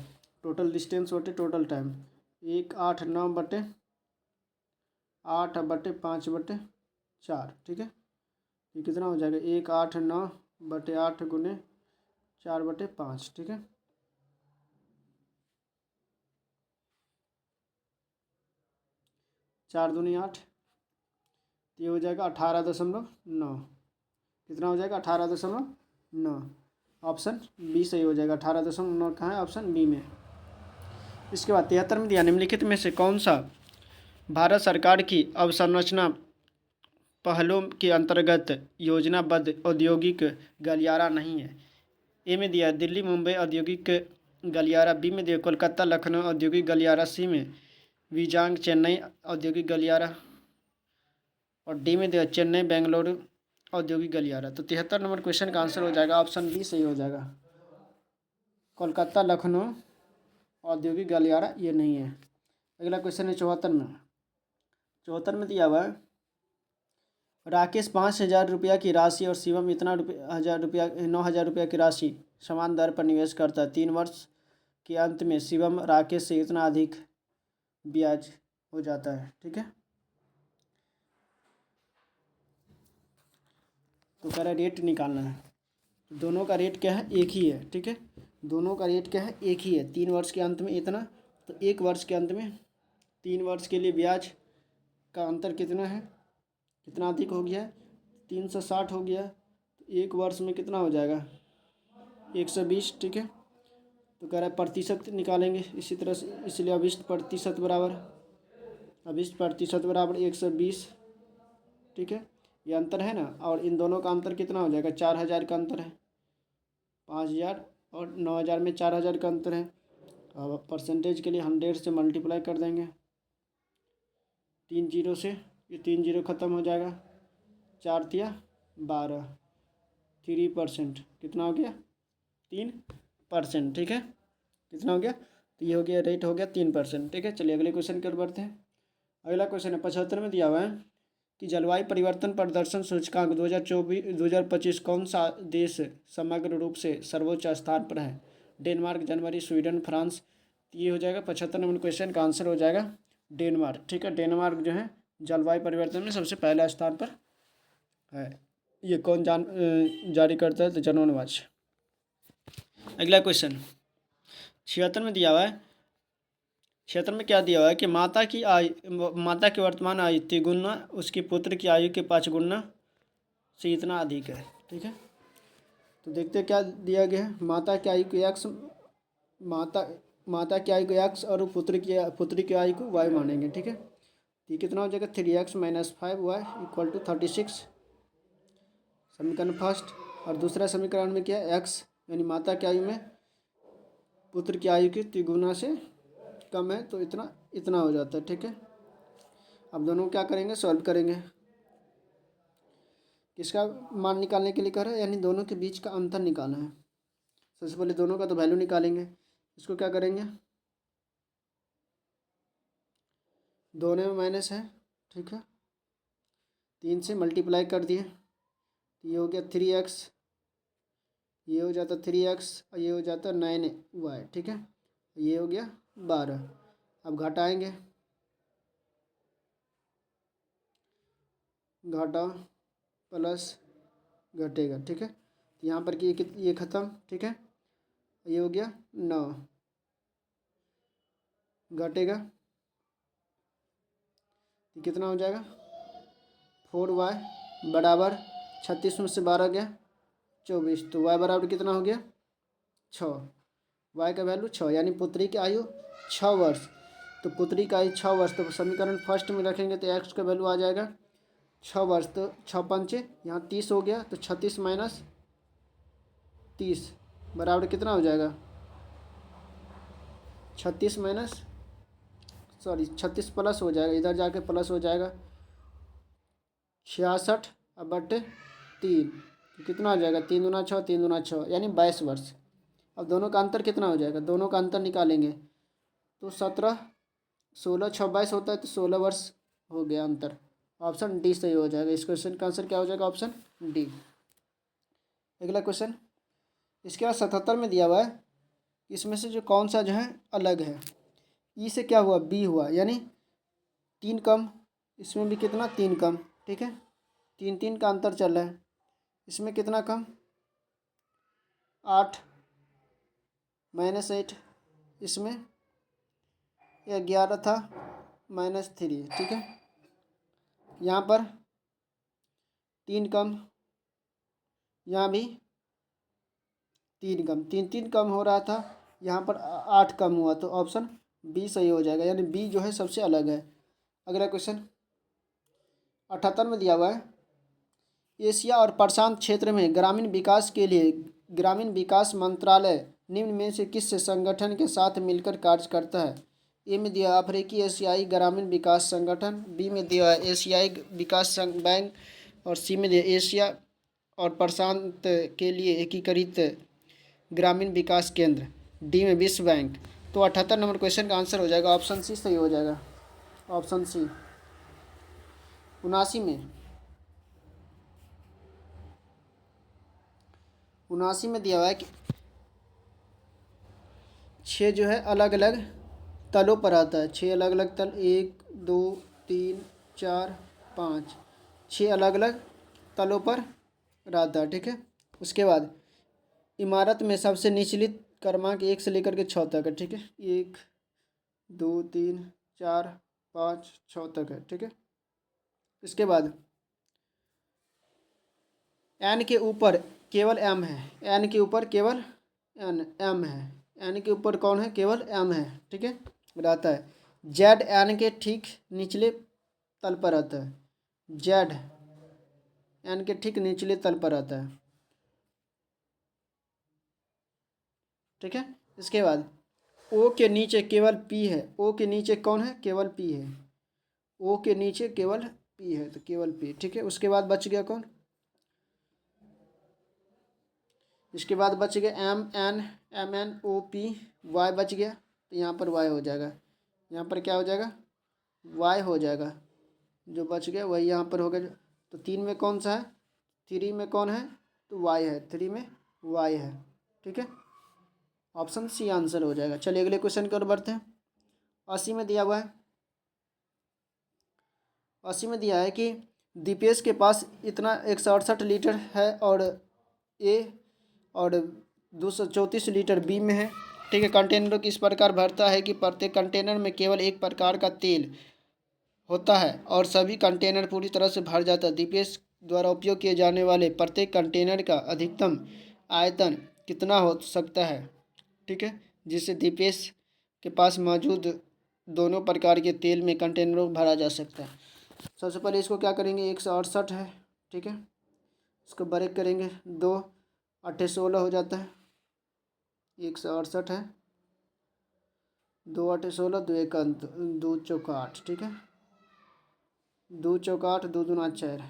टोटल डिस्टेंस बटे टोटल टाइम 189/8/5/4, ठीक है। ये कितना हो जाएगा? 189/8 गुने 4/5, ठीक है। 4 दूनी 8, ये हो जाएगा 18.9। कितना हो जाएगा? 18.9। ऑप्शन बी सही हो जाएगा। 18.9 कहाँ है? ऑप्शन बी में। इसके बाद 73 में दिया, निम्नलिखित में से कौन सा भारत सरकार की अवसंरचना पहलों के अंतर्गत योजनाबद्ध औद्योगिक गलियारा नहीं है? ए में दिया दिल्ली मुंबई औद्योगिक गलियारा, बी में दिया कोलकाता लखनऊ औद्योगिक गलियारा, सी में विजांग चेन्नई औद्योगिक गलियारा, और डी में दिया चेन्नई बेंगलुरु औद्योगिक गलियारा। तो 73 नंबर क्वेश्चन का आंसर हो जाएगा ऑप्शन बी सही हो जाएगा। कोलकाता लखनऊ औद्योगिक गलियारा ये नहीं है। अगला क्वेश्चन है 74 में। 74 में दिया हुआ है राकेश 5,000 रुपया की राशि और शिवम इतना 9,000 रुपया की राशि समान दर पर निवेश करता है। 3 वर्ष के अंत में शिवम राकेश से इतना अधिक ब्याज हो जाता है, ठीक है। तो कह रहा है रेट निकालना है। दोनों का रेट क्या है? एक ही है, ठीक है। दोनों का रेट क्या है? एक ही है। 3 वर्ष के अंत में इतना, तो 1 वर्ष के अंत में 3 वर्ष के लिए ब्याज का अंतर कितना है? कितना अधिक हो गया है? 360 हो गया। तो 1 वर्ष में कितना हो जाएगा? 120, ठीक है। तो कह रहा है प्रतिशत निकालेंगे इसी तरह से, इसलिए अभिष्ट प्रतिशत बराबर 120, ठीक है। ये अंतर है ना, और इन दोनों का अंतर कितना हो जाएगा? 4,000 का अंतर है। 5,000 और 9,000 में 4,000 का अंतर है। अब परसेंटेज के लिए 100 से मल्टीप्लाई कर देंगे। 3 जीरो से ये 3 जीरो ख़त्म हो जाएगा। 4 तिया 12, 3%। कितना हो गया? 3%, ठीक है। कितना हो गया? तो ये हो गया, रेट हो गया 3%, ठीक है। चलिए अगले क्वेश्चन की ओर बढ़ते हैं। अगला क्वेश्चन है 75 में दिया हुआ है कि जलवायु परिवर्तन प्रदर्शन सूचकांक 2025 कौन सा देश समग्र रूप से सर्वोच्च स्थान पर है? डेनमार्क, जनवरी, स्वीडन, फ्रांस। ये हो जाएगा 75 नंबर क्वेश्चन का आंसर हो जाएगा डेनमार्क, ठीक है। डेनमार्क जो है जलवायु परिवर्तन में सबसे पहला स्थान पर है। ये कौन जारी करता है? तो जनगण वाच। अगला क्वेश्चन 76 में दिया हुआ है क्षेत्र में क्या दिया हुआ है कि माता की वर्तमान आयु तिगुना उसकी पुत्र की आयु के 5 गुना से इतना अधिक है। ठीक है, तो देखते हैं क्या दिया गया है। माता की आयु को एक्स माता की आयु को एक्स और पुत्री की आयु को वाई मानेंगे। ठीक है, तो ये कितना हो जाएगा 3x - 5y = 36 समीकरण फर्स्ट। और दूसरा समीकरण में क्या है, एक्स यानी माता की आयु में पुत्र की आयु की तिगुना से कम है, तो इतना इतना हो जाता है। ठीक है, अब दोनों क्या करेंगे, सॉल्व करेंगे। किसका मान निकालने के लिए कह रहा है, यानी दोनों के बीच का अंतर निकालना है। सबसे पहले दोनों का तो वैल्यू निकालेंगे। इसको क्या करेंगे, दोनों में माइनस है। ठीक है, 3 से मल्टीप्लाई कर दिए, ये हो गया 3x, ये हो जाता 3x और ये हो जाता 9y। ठीक है, ये हो गया 12। अब घटाएंगे, घटा प्लस घटेगा। ठीक है, तो यहाँ पर कि ये ख़त्म। ठीक है, ये हो गया 9, घटेगा तो कितना हो जाएगा 4y बराबर 36 में से 12 गया 24, तो y बराबर कितना हो गया 6। y का वैल्यू 6, यानी पुत्री की आयु 6 वर्ष। तो पुत्री की आयु 6 वर्ष, तो समीकरण फर्स्ट में रखेंगे तो x का वैल्यू आ जाएगा 6 वर्ष। तो 6 पंचे यहाँ 30 हो गया, तो 36 माइनस 30 बराबर कितना हो जाएगा 36 प्लस हो जाएगा, इधर जाके प्लस हो जाएगा 66 अब बटे 3, तो कितना हो जाएगा 3 दूना 6, 3 दूना 6 यानी 22 वर्ष। अब दोनों का अंतर कितना हो जाएगा, दोनों का अंतर निकालेंगे तो 17 16 6 22 होता है, तो 16 वर्ष हो गया अंतर। ऑप्शन डी सही हो जाएगा। इस क्वेश्चन का आंसर क्या हो जाएगा, ऑप्शन डी। अगला क्वेश्चन, इसके बाद 77 में दिया हुआ है, इसमें से जो कौन सा जो है अलग है। ई से क्या हुआ, बी हुआ, यानी 3 कम, इसमें भी कितना 3 कम। ठीक है, 3 3 का अंतर चल रहा है। इसमें कितना कम 8 -8, इसमें 11 था -3। ठीक है, यहाँ पर 3 कम, यहाँ भी 3 कम, 3 3 कम हो रहा था, यहाँ पर 8 कम हुआ, तो ऑप्शन बी सही हो जाएगा, यानी बी जो है सबसे अलग है। अगला क्वेश्चन 78 में दिया हुआ है, एशिया और प्रशांत क्षेत्र में ग्रामीण विकास के लिए ग्रामीण विकास मंत्रालय निम्न में से किस संगठन के साथ मिलकर कार्य करता है। ए में दिया अफ्रीकी एशियाई ग्रामीण विकास संगठन, बी में दिया एशियाई विकास बैंक, और सी में दिया एशिया और प्रशांत के लिए एकीकृत ग्रामीण विकास केंद्र, डी में विश्व बैंक। तो 78 नंबर क्वेश्चन का आंसर हो जाएगा ऑप्शन सी सही हो जाएगा, ऑप्शन सी। 79 में दिया हुआ है कि 6 जो है अलग अलग तलों पर आता है, 6 अलग अलग तल, 1 2 3 4 5, 6 अलग अलग तलों पर रहता है। ठीक है, उसके बाद इमारत में सबसे निचली क्रमांक 1 से लेकर के 6 तक है। ठीक है, 1 2 3 4 5 6 तक है। ठीक है, इसके बाद एन के ऊपर केवल एम है, एन के ऊपर केवल एम है, एन के ऊपर कौन है, केवल एम है। ठीक है, रहता है। जेड एन के ठीक निचले तल पर रहता है, जेड एन के ठीक निचले तल पर रहता है। ठीक है, इसके बाद ओ के नीचे केवल पी है, ओ के नीचे कौन है, केवल पी है, ओ के नीचे केवल पी है, तो केवल पी। ठीक है, उसके बाद बच गया कौन, इसके बाद बच गया M N O P Y बच गया, तो यहाँ पर वाई हो जाएगा, यहाँ पर क्या हो जाएगा वाई हो जाएगा, जो बच गया वही यहाँ पर हो गया। तो 3 में कौन सा है, 3 में कौन है, तो वाई है, 3 में वाई है। ठीक है, ऑप्शन सी आंसर हो जाएगा। चलिए अगले क्वेश्चन की ओर बढ़ते हैं। 80 में दिया हुआ है, 80 में दिया है कि दीपेश के पास इतना 168 लीटर है और ए और 234 लीटर बी में है, ठीक है। कंटेनरों को इस प्रकार भरता है कि प्रत्येक कंटेनर में केवल एक प्रकार का तेल होता है और सभी कंटेनर पूरी तरह से भर जाता है। दीपेश द्वारा उपयोग किए जाने वाले प्रत्येक कंटेनर का अधिकतम आयतन कितना हो सकता है, ठीक है, जिससे दीपेश के पास मौजूद दोनों प्रकार के तेल में कंटेनरों को भरा जा सकता है। सबसे पहले इसको क्या करेंगे, 168 है, ठीक है, इसको ब्रेक करेंगे, 2 8 16 हो जाता है, 168 है, 2 8 16, 2 1 अंत, 2 चौका 8, ठीक है, 2 चौका 8, 2 दूना 4,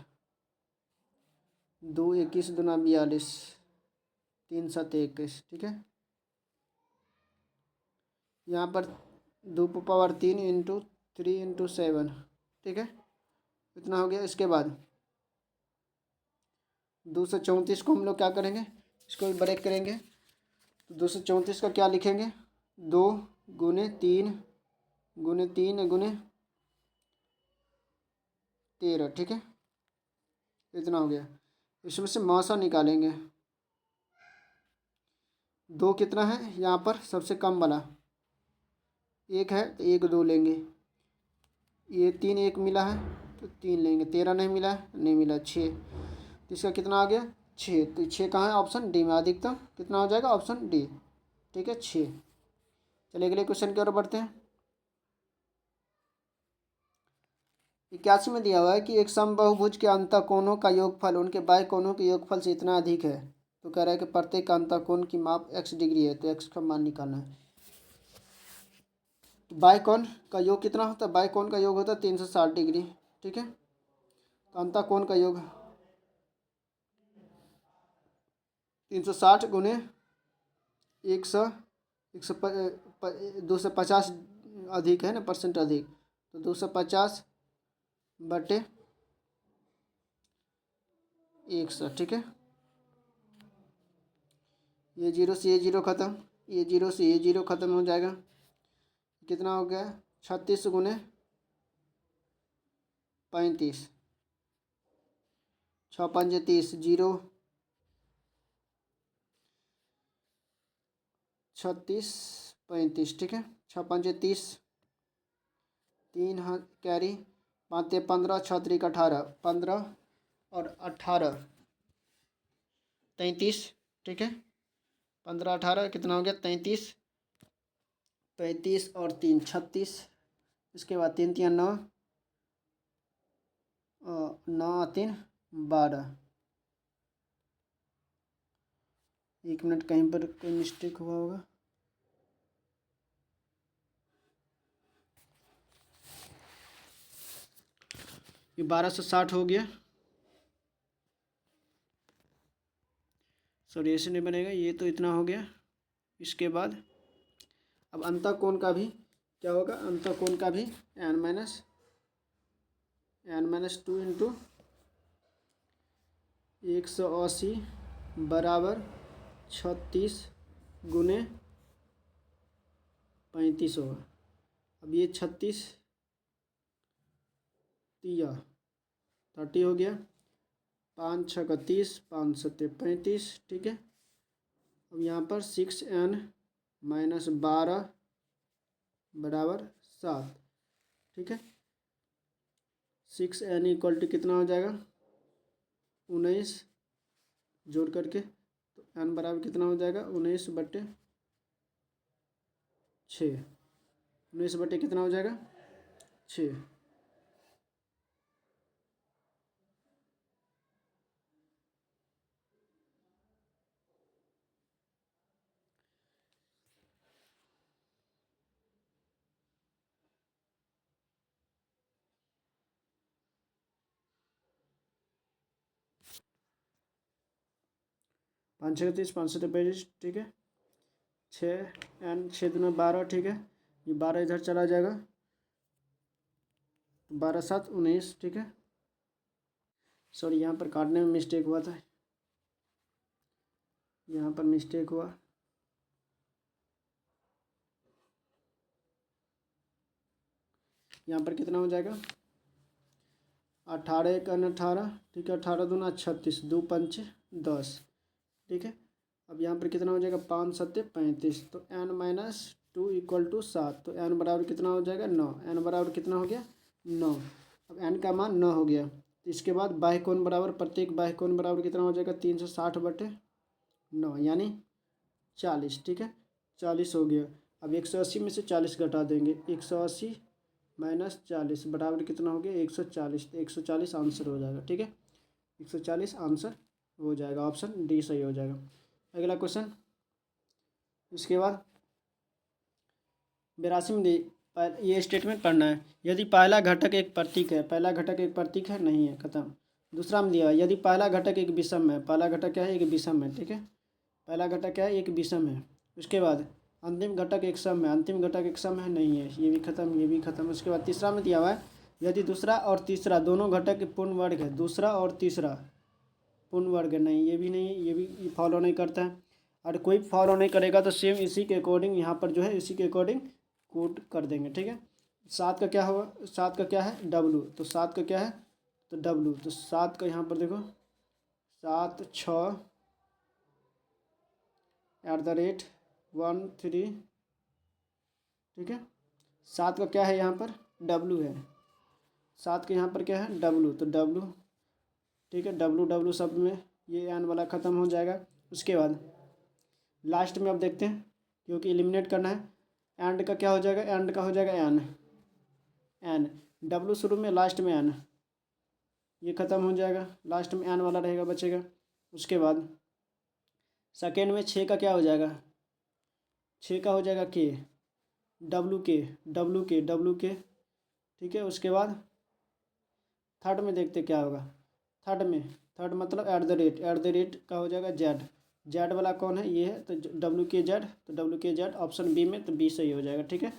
2 21 दूना 42, 3 7 21, ठीक है। यहाँ पर 2 पावर 3 इंटू 3 इंटू 7, ठीक है, इतना हो गया। इसके बाद 234 को हम लोग क्या करेंगे, इसको ब्रेक करेंगे, तो 234 का क्या लिखेंगे, 2 गुने 3 गुने 3 गुने 13, ठीक है, इतना हो गया। इसमें से मासा निकालेंगे, 2 कितना है यहाँ पर सबसे कम वाला, 1 है तो 1 2 लेंगे, ये 3 1 मिला है तो 3 लेंगे, 13 नहीं मिला है, नहीं मिला, 6, तो इसका कितना आ गया 6, तो 6 कहाँ है, ऑप्शन डी में, अधिकतम कितना हो जाएगा, ऑप्शन डी, ठीक है, 6। चलिए अगले क्वेश्चन की ओर बढ़ते हैं। 81 में दिया हुआ है कि एक समबाहुभुज के अंतःकोणों का योगफल उनके बाह्य कोणों के योगफल से इतना अधिक है, तो कह रहा है कि प्रत्येक अंतःकोण की माप x डिग्री है, तो x का मान निकालना है। तो बाह्य कोण का योग कितना होता है, बाह्य कोण का योग होता है 360 डिग्री, ठीक है, तो अंतःकोण का योग 360 गुने 100 250 अधिक है ना, परसेंट अधिक, तो 250 बटे 100, ठीक है, ये जीरो से ये जीरो खत्म, ये जीरो से ये जीरो खत्म हो जाएगा, कितना हो गया 36 गुने 35, 6 5 30, 0 36 35, ठीक है, 6 5 30, 3 हाथ कैरी, 5 15, 6 3 18, 15 और 18 33, ठीक है, 15 18 कितना हो गया 33, 35 और 3 36, इसके बाद 3 3 9, 9 3 12, 1 मिनट कहीं पर कोई मिस्टेक हुआ होगा, ये 1260 हो गया, सॉरी ऐसे नहीं बनेगा, ये तो इतना हो गया। इसके बाद अब अंतःकोण का भी क्या होगा, अंतःकोण का भी n-2 इंटू 180 बराबर 36 गुने 35 होगा। अब ये 36 तिया 30 हो गया, 5 6 30, 5 7 35, ठीक है। अब यहाँ पर 6n-12 बराबर 7, ठीक है, 6n इक्वल टू कितना हो जाएगा 19, जोड़ करके तो n बराबर कितना हो जाएगा 19 बटे 6, 19 बटे कितना हो जाएगा 6, पाँच 6 30, 5 7 35, ठीक है, 6n 6 दूना 12, ठीक है, ये 12 इधर चला जाएगा, 12 7 19, ठीक है, सॉरी यहाँ पर काटने में मिस्टेक हुआ था, यहाँ पर मिस्टेक हुआ, यहाँ पर कितना हो जाएगा 18 1 18, ठीक है, 18 दूना 36, 2 5 10, ठीक है। अब यहाँ पर कितना हो जाएगा 5 सत्ते 35, तो n-2 इक्वल टू 7, तो n बराबर कितना हो जाएगा 9, n बराबर कितना हो गया 9। अब n का मान 9 हो गया, तो इसके बाद बाह्य कोण बराबर, प्रत्येक बाह्य कोण बराबर कितना हो जाएगा 360/9 यानी 40, ठीक है 40 हो गया। अब 180 में से 40 घटा देंगे, 180 - 40 बराबर कितना हो गया 140, तो 140 आंसर हो जाएगा, ठीक है 140 आंसर हो जाएगा, ऑप्शन डी सही हो जाएगा। अगला क्वेश्चन, उसके बाद 82 में ये स्टेटमेंट पढ़ना है। यदि पहला घटक एक प्रतीक है, पहला घटक एक प्रतीक है नहीं है, खत्म। दूसरा में दिया है यदि पहला घटक एक विषम है, पहला घटक क्या है एक विषम है, ठीक है पहला घटक क्या है एक विषम है। उसके बाद अंतिम घटक एक सम है, अंतिम घटक एक सम है नहीं है, ये भी खत्म ये भी खत्म। उसके बाद तीसरा में दिया हुआ है यदि दूसरा और तीसरा दोनों घटक पूर्ण वर्ग है, दूसरा और तीसरा पूर्ण वर्ग है, नहीं ये भी नहीं, ये भी फॉलो नहीं करता है। और कोई फॉलो नहीं करेगा तो सेम इसी के अकॉर्डिंग यहाँ पर जो है इसी के अकॉर्डिंग कोड कर देंगे, ठीक है। 7 का क्या होगा, 7 का क्या है W, तो 7 का क्या है तो W, तो 7 का यहाँ पर देखो 7 6 @13, ठीक है 7 का क्या है यहाँ पर W है, 7 के यहाँ पर क्या है W, तो W, ठीक है W शब्द में ये n वाला ख़त्म हो जाएगा। उसके बाद लास्ट में अब देखते हैं क्योंकि एलिमिनेट करना है, एंड का क्या हो जाएगा, एंड का हो जाएगा n W शुरू में लास्ट में n, ये ख़त्म हो जाएगा, लास्ट में n वाला रहेगा बचेगा। उसके बाद सेकेंड में 6 का क्या हो जाएगा, 6 का हो जाएगा W के, ठीक है। उसके बाद थर्ड में देखते क्या होगा, थर्ड मतलब @ का हो जाएगा जेड वाला कौन है ये है, तो WK Z ऑप्शन बी में, तो बी सही हो जाएगा, ठीक है।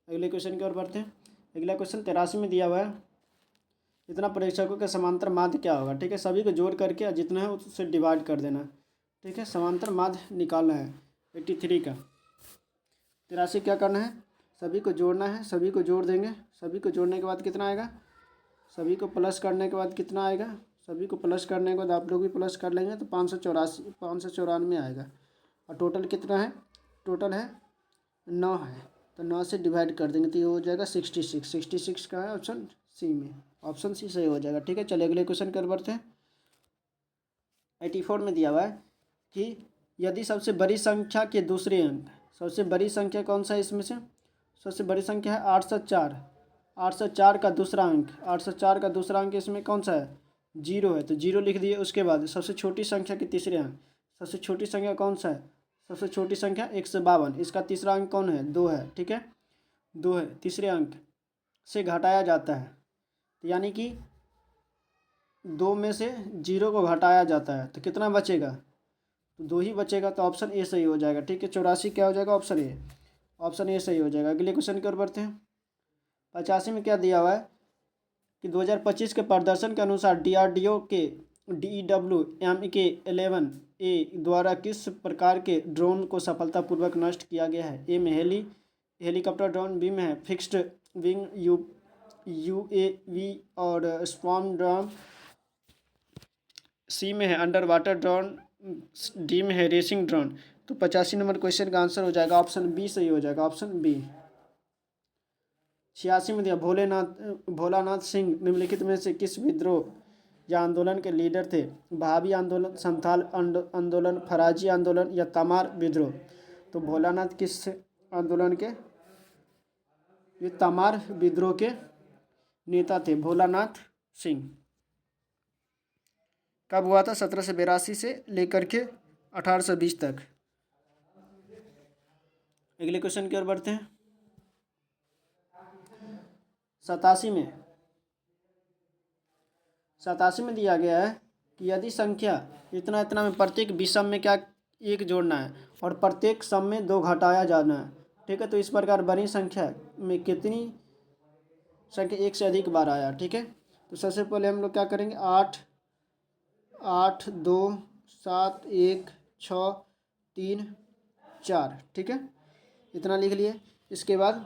अगले क्वेश्चन की ओर बढ़ते हैं। अगला क्वेश्चन 83 में दिया हुआ है इतना परीक्षकों के समांतर माध्य क्या होगा, ठीक है सभी को जोड़ करके जितना है उससे डिवाइड कर देना, ठीक है समांतर माध्य निकालना है 83 का। 83 क्या करना है, सभी को जोड़ना है, सभी को जोड़ देंगे, सभी को जोड़ने के बाद कितना आएगा, सभी को प्लस करने के बाद कितना आएगा, सभी को प्लस करने के बाद आप लोग भी प्लस कर लेंगे तो 594 आएगा। और टोटल कितना है, टोटल है 9 है, तो 9 से डिवाइड कर देंगे तो ये हो जाएगा 66 का है ऑप्शन सी में, ऑप्शन सी सही हो जाएगा, ठीक है। चलिए अगले क्वेश्चन कर बढ़ते हैं। 84 में दिया हुआ है कि यदि सबसे बड़ी संख्या के दूसरे अंक, सबसे बड़ी संख्या कौन सा है इसमें से, सबसे बड़ी संख्या है 804 का दूसरा अंक, 804 का दूसरा अंक इसमें कौन सा है 0 है, तो 0 लिख दिए। उसके बाद सबसे छोटी संख्या के तीसरे अंक, सबसे छोटी संख्या कौन सा है, सबसे छोटी संख्या 152, इसका तीसरा अंक कौन है 2 है, ठीक है 2 है, तीसरे अंक से घटाया जाता है, तो यानी कि 2 में से 0 को घटाया जाता है तो कितना बचेगा, तो 2 ही बचेगा, तो ऑप्शन ए सही हो जाएगा, ठीक है 84 क्या हो जाएगा ऑप्शन ए सही हो जाएगा। अगले क्वेश्चन की ओर बढ़ते हैं। 85 में क्या दिया हुआ है कि 2025 के प्रदर्शन के अनुसार DRDO के DEW-MK11A द्वारा किस प्रकार के ड्रोन को सफलतापूर्वक नष्ट किया गया है। ए में हेलीकॉप्टर ड्रोन, बी में है फिक्स्ड विंग UAV और स्वॉर्म ड्रोन, सी में है अंडर वाटर ड्रोन, डी में है रेसिंग ड्रोन। तो 85 नंबर क्वेश्चन का आंसर हो जाएगा ऑप्शन बी सही हो जाएगा, ऑप्शन बी। 86 में दिया भोलानाथ सिंह निम्नलिखित में से किस विद्रोह या आंदोलन के लीडर थे, भाभी आंदोलन, संथाल आंदोलन, फराजी आंदोलन या तमार विद्रोह। तो भोलानाथ किस आंदोलन के, ये तमार विद्रोह के नेता थे भोलानाथ सिंह। कब हुआ था 1782 से लेकर के 1820 तक। अगले क्वेश्चन की ओर बढ़ते हैं। 87 में दिया गया है कि यदि संख्या इतना इतना में प्रत्येक विषम में क्या एक जोड़ना है और प्रत्येक सम में 2 घटाया जाना है, ठीक है। तो इस प्रकार बड़ी संख्या में कितनी संख्या एक से अधिक बार आया, ठीक है। तो सबसे पहले हम लोग क्या करेंगे 8 2 7 1 6 3 4, ठीक है इतना लिख लिए। इसके बाद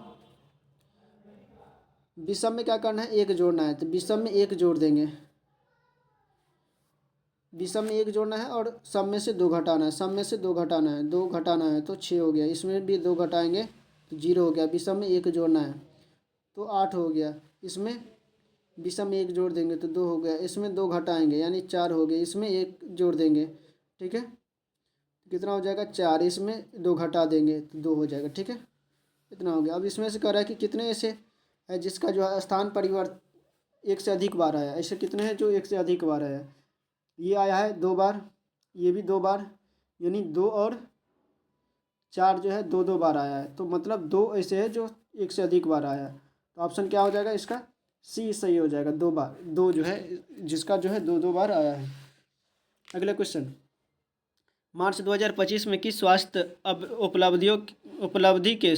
विषम में क्या करना है एक जोड़ना है, तो विषम में एक जोड़ देंगे, विषम में एक जोड़ना है और सब में से दो घटाना है, सब में से दो घटाना है, दो घटाना है तो 6 हो गया। इसमें भी दो घटाएंगे तो 0 हो गया। विषम में एक जोड़ना है तो 8 हो गया। इसमें विषम में एक जोड़ देंगे तो 2 हो गया। इसमें दो घटाएंगे यानी 4 हो गया। इसमें एक जोड़ देंगे, ठीक है, तो कितना हो जाएगा 4। इसमें दो घटा देंगे तो 2 हो जाएगा, ठीक है, इतना हो गया। अब इसमें से कह रहा है कि कितने ऐसे है जिसका जो है स्थान परिवर्तन एक से अधिक बार आया। ऐसे कितने हैं जो एक से अधिक बार आया। ये आया है 2 बार, ये भी 2 बार, यानी 2 और 4 जो है 2 बार आया है। तो मतलब 2 ऐसे है जो एक से अधिक बार आया है। तो ऑप्शन क्या हो जाएगा इसका, सी सही हो जाएगा। 2 बार, 2 जो है जिसका जो है 2 बार आया है। अगला क्वेश्चन, मार्च 2025 में किस स्वास्थ्य उपलब्धि के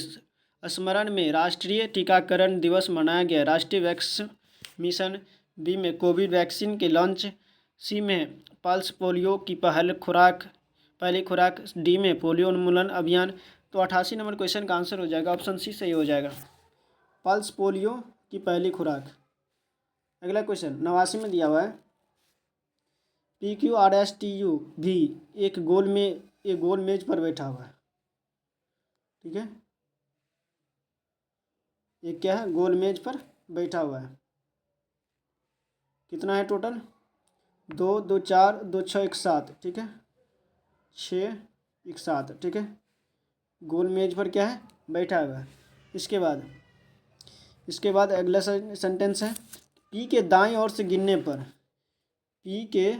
स्मरण में राष्ट्रीय टीकाकरण दिवस मनाया गया। राष्ट्रीय वैक्सीन मिशन, बी में कोविड वैक्सीन के लॉन्च, सी में पल्स पोलियो की पहली खुराक, डी में पोलियो उन्मूलन अभियान। तो 88 नंबर क्वेश्चन का आंसर हो जाएगा ऑप्शन सी सही हो जाएगा, पल्स पोलियो की पहली खुराक। अगला क्वेश्चन 89 में दिया हुआ है, PQRSTU भी एक गोल मेज पर बैठा हुआ है, ठीक है, एक क्या है, गोल मेज पर बैठा हुआ है। कितना है टोटल, 2 2 4 2 6 1 7, ठीक है, 6 1 7, ठीक है, गोल मेज पर क्या है, बैठा हुआ है। इसके बाद अगला सेंटेंस है, पी के दाईं ओर से गिरने पर, पी के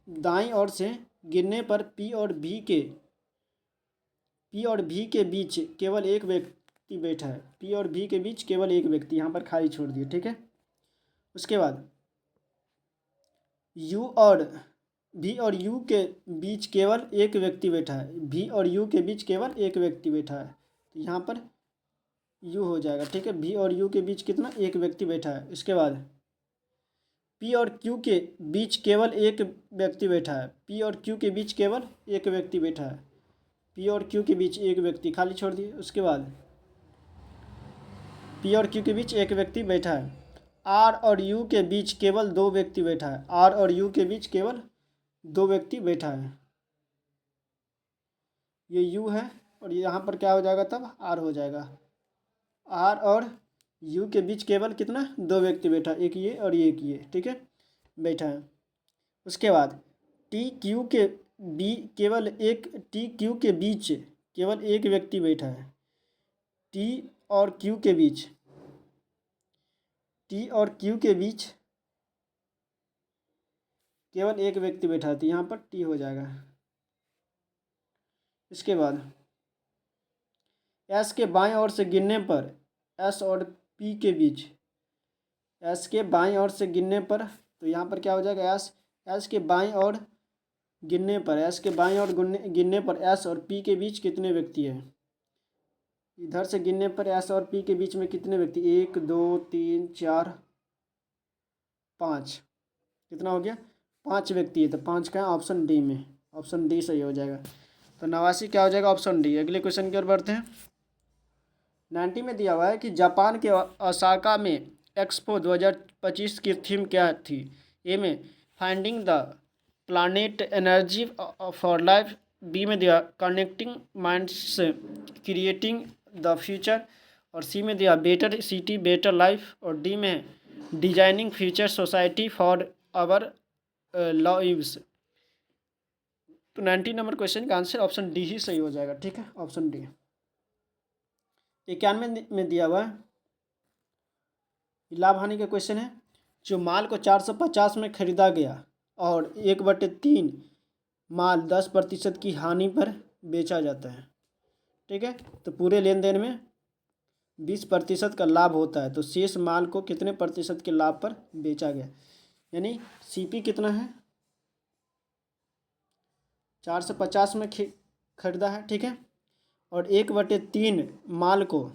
दाईं ओर से गिरने पर पी और भी के बीच केवल एक व्यक्ति बैठा है। पी और भी के बीच केवल एक व्यक्ति, यहाँ पर खाली छोड़ दिए, ठीक है। उसके बाद यू और भी और यू के बीच केवल एक व्यक्ति बैठा है। भी और यू के बीच केवल एक व्यक्ति बैठा है, तो यहाँ पर यू हो जाएगा, ठीक है। भी और यू के बीच कितना, एक व्यक्ति बैठा है। इसके बाद पी और क्यू के बीच केवल एक व्यक्ति बैठा है। पी और क्यू के बीच केवल एक व्यक्ति बैठा है। पी और क्यू के बीच एक व्यक्ति, खाली छोड़ दिए। उसके बाद पी और क्यू के बीच एक व्यक्ति बैठा है। आर और यू के बीच केवल दो व्यक्ति बैठा है। आर और यू के बीच केवल दो व्यक्ति बैठा है। ये यू है और यहाँ पर क्या हो जाएगा, तब आर हो जाएगा। आर और यू के बीच केवल कितना, दो व्यक्ति बैठा, एक ये और एक ये, ठीक है, बैठा है। उसके बाद टी क्यू के बीच केवल एक व्यक्ति बैठा है। टी और क्यू के बीच केवल एक व्यक्ति बैठा है, तो यहाँ पर टी हो जाएगा। इसके बाद एस के बाएं ओर से गिरने पर एस और पी के बीच, एस के बाएं ओर से गिरने पर, तो यहाँ पर क्या हो जाएगा, एस के बाएं ओर गिरने पर, एस और पी के बीच कितने व्यक्ति हैं। इधर से गिरने पर एस और पी के बीच में कितने व्यक्ति, 1 2 3 4 5, कितना हो गया, 5 व्यक्ति है। तो 5 का है ऑप्शन डी में, ऑप्शन डी सही हो जाएगा। तो 89 क्या हो जाएगा, ऑप्शन डी। अगले क्वेश्चन की ओर बढ़ते हैं। 90 में दिया हुआ है कि जापान के ओसाका में एक्सपो 2025 की थीम क्या थी। ए में finding the planet energy for life, B में दिया connecting minds creating the future, और सी में दिया बेटर सिटी बेटर लाइफ, और डी में designing future society for our lives. तो 90 नंबर क्वेश्चन का आंसर ऑप्शन डी ही सही हो जाएगा, ठीक है, ऑप्शन डी। 91 में दिया हुआ है, लाभ हानि का क्वेश्चन है। जो माल को 450 में खरीदा गया और 1/3 माल 10% की हानि पर बेचा जाता है, ठीक है, तो पूरे लेन देन में 20% का लाभ होता है। तो शेष माल को कितने प्रतिशत के लाभ पर बेचा गया, यानी सीपी कितना है, 450 में खरीदा है, ठीक है, और 1/3 माल को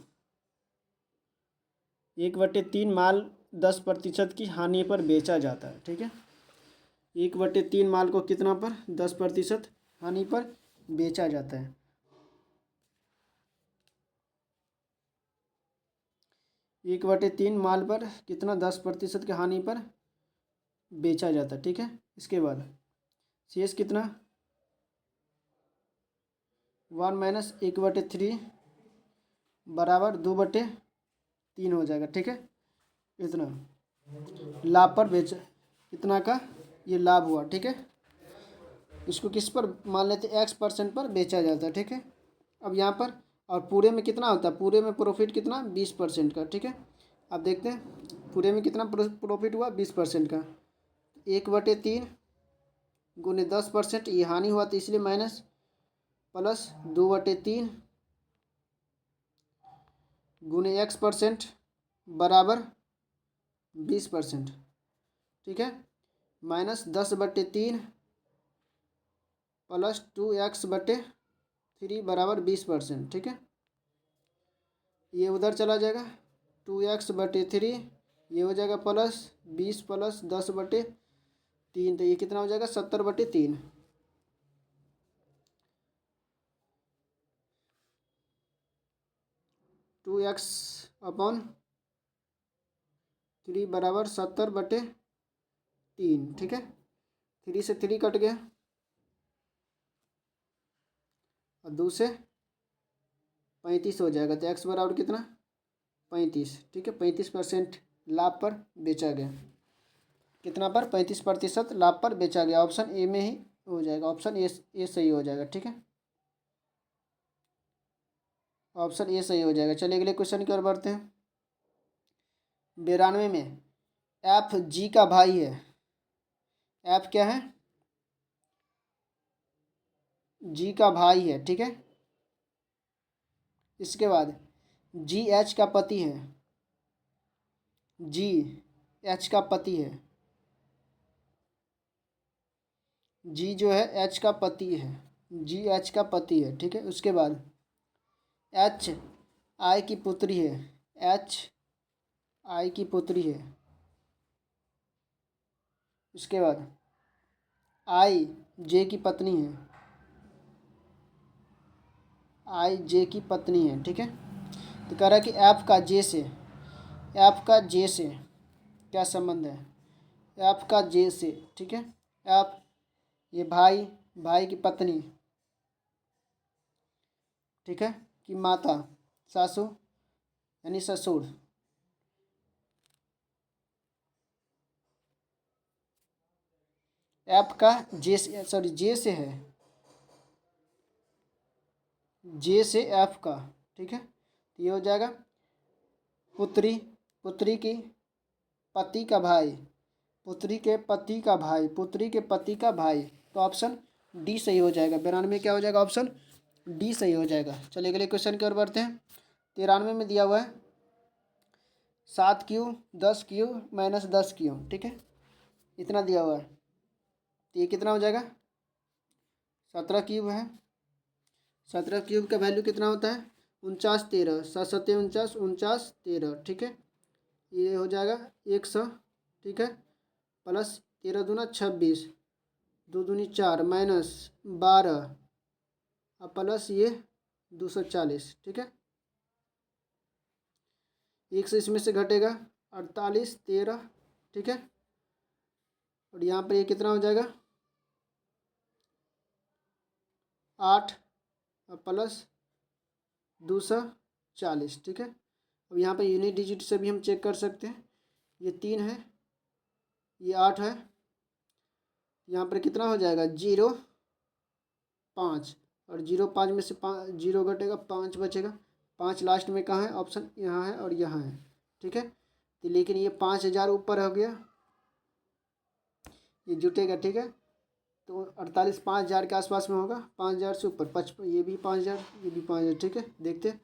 1/3 माल 10% की हानि पर बेचा जाता है, ठीक है। 1/3 माल को कितना पर, 10% हानि पर बेचा जाता है। 1/3 माल पर कितना, 10% की हानि पर बेचा जाता है, ठीक है। इसके बाद शेष कितना 1 माइनस 1/3 बराबर 2/3 हो जाएगा। ठीक है, इतना लाभ पर बेच कितना का ये लाभ हुआ। ठीक है, इसको किस पर मान लेते हैं, X% पर बेचा जाता है। ठीक है, अब यहाँ पर और पूरे में कितना होता है, पूरे में प्रॉफिट कितना 20% का। ठीक है, अब देखते हैं पूरे में कितना प्रॉफिट हुआ 20% का। 1/3 गुने 10%, ये हानि हुआ तो इसलिए माइनस, प्लस 2/3 गुने X% बराबर 20%। ठीक है, माइनस 10/3 प्लस 2x/3 बराबर 20%। ठीक है, ये उधर चला जाएगा 2x/3, ये हो जाएगा प्लस 20 प्लस 10/3, तो ये कितना हो जाएगा 70/3। 2x/3 बराबर 70/3। ठीक है, 3 से 3 कट गया और 2 से 35 हो जाएगा, तो x बराबर कितना 35। ठीक है, 35% लाभ पर बेचा गया। कितना पर 35% लाभ पर बेचा गया। ऑप्शन ए में ही हो जाएगा, ऑप्शन ए सही हो जाएगा। ठीक है, ऑप्शन ए सही हो जाएगा। चलिए अगले क्वेश्चन की ओर बढ़ते हैं। 92 में एफ जी का भाई है। एफ क्या है, जी का भाई है। ठीक है, इसके बाद जी एच का पति है। जी एच का पति है। जी जो है एच का पति है, जी एच का पति है। ठीक है, उसके बाद एच आई की पुत्री है। एच आई की पुत्री है। उसके बाद आई जे की पत्नी है। आई जे की पत्नी है। ठीक है, तो कह रहा है कि एफ का जे से, एफ का जे से क्या संबंध है, एफ का जे से। ठीक है, एफ ये भाई, भाई की पत्नी। ठीक है, कि माता, सासू यानी ससुर। एफ का जे से, सॉरी जे से है, जे से एफ का। ठीक है, तो ये हो जाएगा पुत्री, पुत्री की पति का भाई, पुत्री के पति का भाई, पुत्री के पति का भाई। तो ऑप्शन डी सही हो जाएगा। 92 क्या हो जाएगा, ऑप्शन डी सही हो जाएगा। चलिए अगले क्वेश्चन की ओर बढ़ते हैं। 93 में दिया हुआ है 7Q 10Q माइनस 10Q। ठीक है, इतना दिया हुआ है, तो ये कितना हो जाएगा 17 क्यूब है। 17 क्यूब का वैल्यू कितना होता है 49 13, 7 7 49, 49 13। ठीक है, ये हो जाएगा 100। ठीक है, प्लस 13 दूना 26, 2 दूनी 4 माइनस 12 और प्लस ये 240। ठीक है, 100 इसमें से घटेगा 48 13। ठीक है, और यहाँ पर ये कितना हो जाएगा 8 और प्लस 240। ठीक है, अब यहाँ पर यूनिट डिजिट से भी हम चेक कर सकते हैं। ये 3 है, ये 8 है, यहाँ पर कितना हो जाएगा 0 5, और 0 5 में से 5 0 घटेगा 5 बचेगा। 5 लास्ट में कहाँ है, ऑप्शन यहाँ है और यहाँ है। ठीक है, तो लेकिन ये 5000 ऊपर हो गया, ये जुटेगा। ठीक है, तो 48 5000 के आसपास में होगा, 5000 से ऊपर 55, ये भी 5000, ये भी 5000। ठीक है, देखते हैं।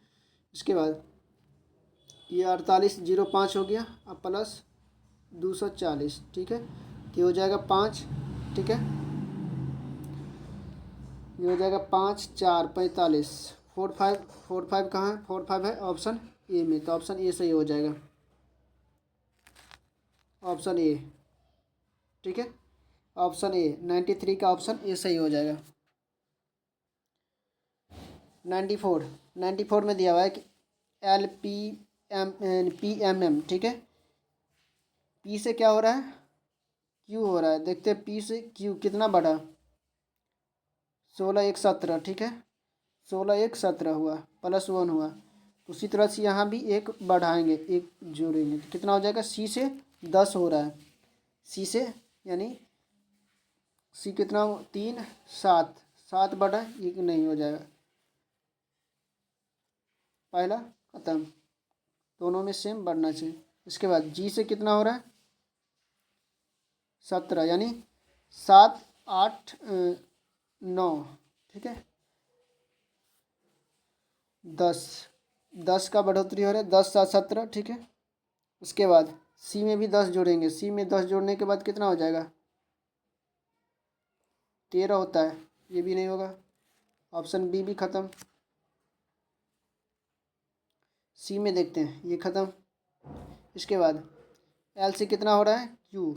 इसके बाद ये 48 0 5 हो गया अब प्लस 240। ठीक है, तो ये हो जाएगा 5। ठीक है, ये हो जाएगा 5 4 45, 4 5 कहाँ है, 4 5 है ऑप्शन ए में, तो ऑप्शन ए सही हो जाएगा, ऑप्शन ए। ठीक है, ऑप्शन ए 93 का ऑप्शन ए सही हो जाएगा। 94 में दिया हुआ है कि LPM ठीक है, पी से क्या हो रहा है क्यू हो रहा है। देखते हैं पी से क्यू कितना बढ़ा, 16 1 17, ठीक है, 16 1 17 हुआ, +1 हुआ। तो उसी तरह से यहाँ भी एक बढ़ाएंगे, एक जोड़ेंगे तो कितना हो जाएगा, सी से 10 हो रहा है, सी से यानी सी कितना 3 7, 7 बटा एक नहीं हो जाएगा, पहला खत्म, दोनों में सेम बढ़ना चाहिए। इसके बाद जी से कितना हो रहा है 17 यानी 7 8 9, ठीक है, 10 10 का बढ़ोतरी हो रहा है, 10 7 17, ठीक है। उसके बाद सी में भी 10 जोड़ेंगे, सी में 10 जोड़ने के बाद कितना हो जाएगा 13 होता है, ये भी नहीं होगा, ऑप्शन बी भी ख़त्म। सी में देखते हैं, ये ख़त्म। इसके बाद एल से कितना हो रहा है क्यू,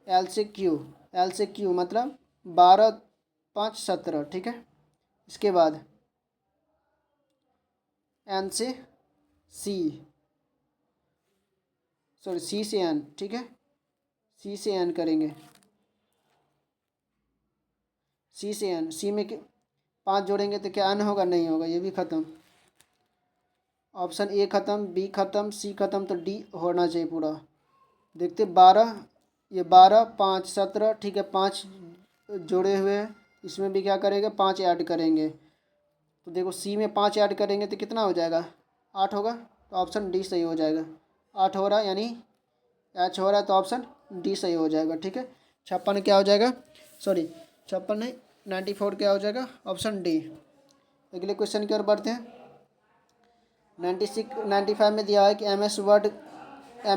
एल से क्यू, एल से क्यू मतलब 12 5 17, ठीक है। इसके बाद एन से सी, सॉरी सी से एन, ठीक है, सी से एन करेंगे, सी से एन, सी में 5 जोड़ेंगे तो क्या एन होगा, नहीं होगा, ये भी ख़त्म। ऑप्शन ए ख़त्म, बी ख़त्म, सी ख़त्म, तो डी होना चाहिए पूरा। देखते 12, ये 12 5 17, ठीक है, 5 जोड़े हुए हैं, इसमें भी क्या करेंगे 5 ऐड करेंगे, तो देखो सी में 5 ऐड करेंगे तो कितना हो जाएगा 8 होगा, तो ऑप्शन डी सही हो जाएगा। 8 हो रहा है यानी एच हो रहा है, तो ऑप्शन डी सही हो जाएगा, ठीक है। 56 क्या हो जाएगा, सॉरी 56 नहीं 94 क्या हो जाएगा, ऑप्शन डी। अगले क्वेश्चन की ओर बढ़ते हैं। 95 में दिया है कि एम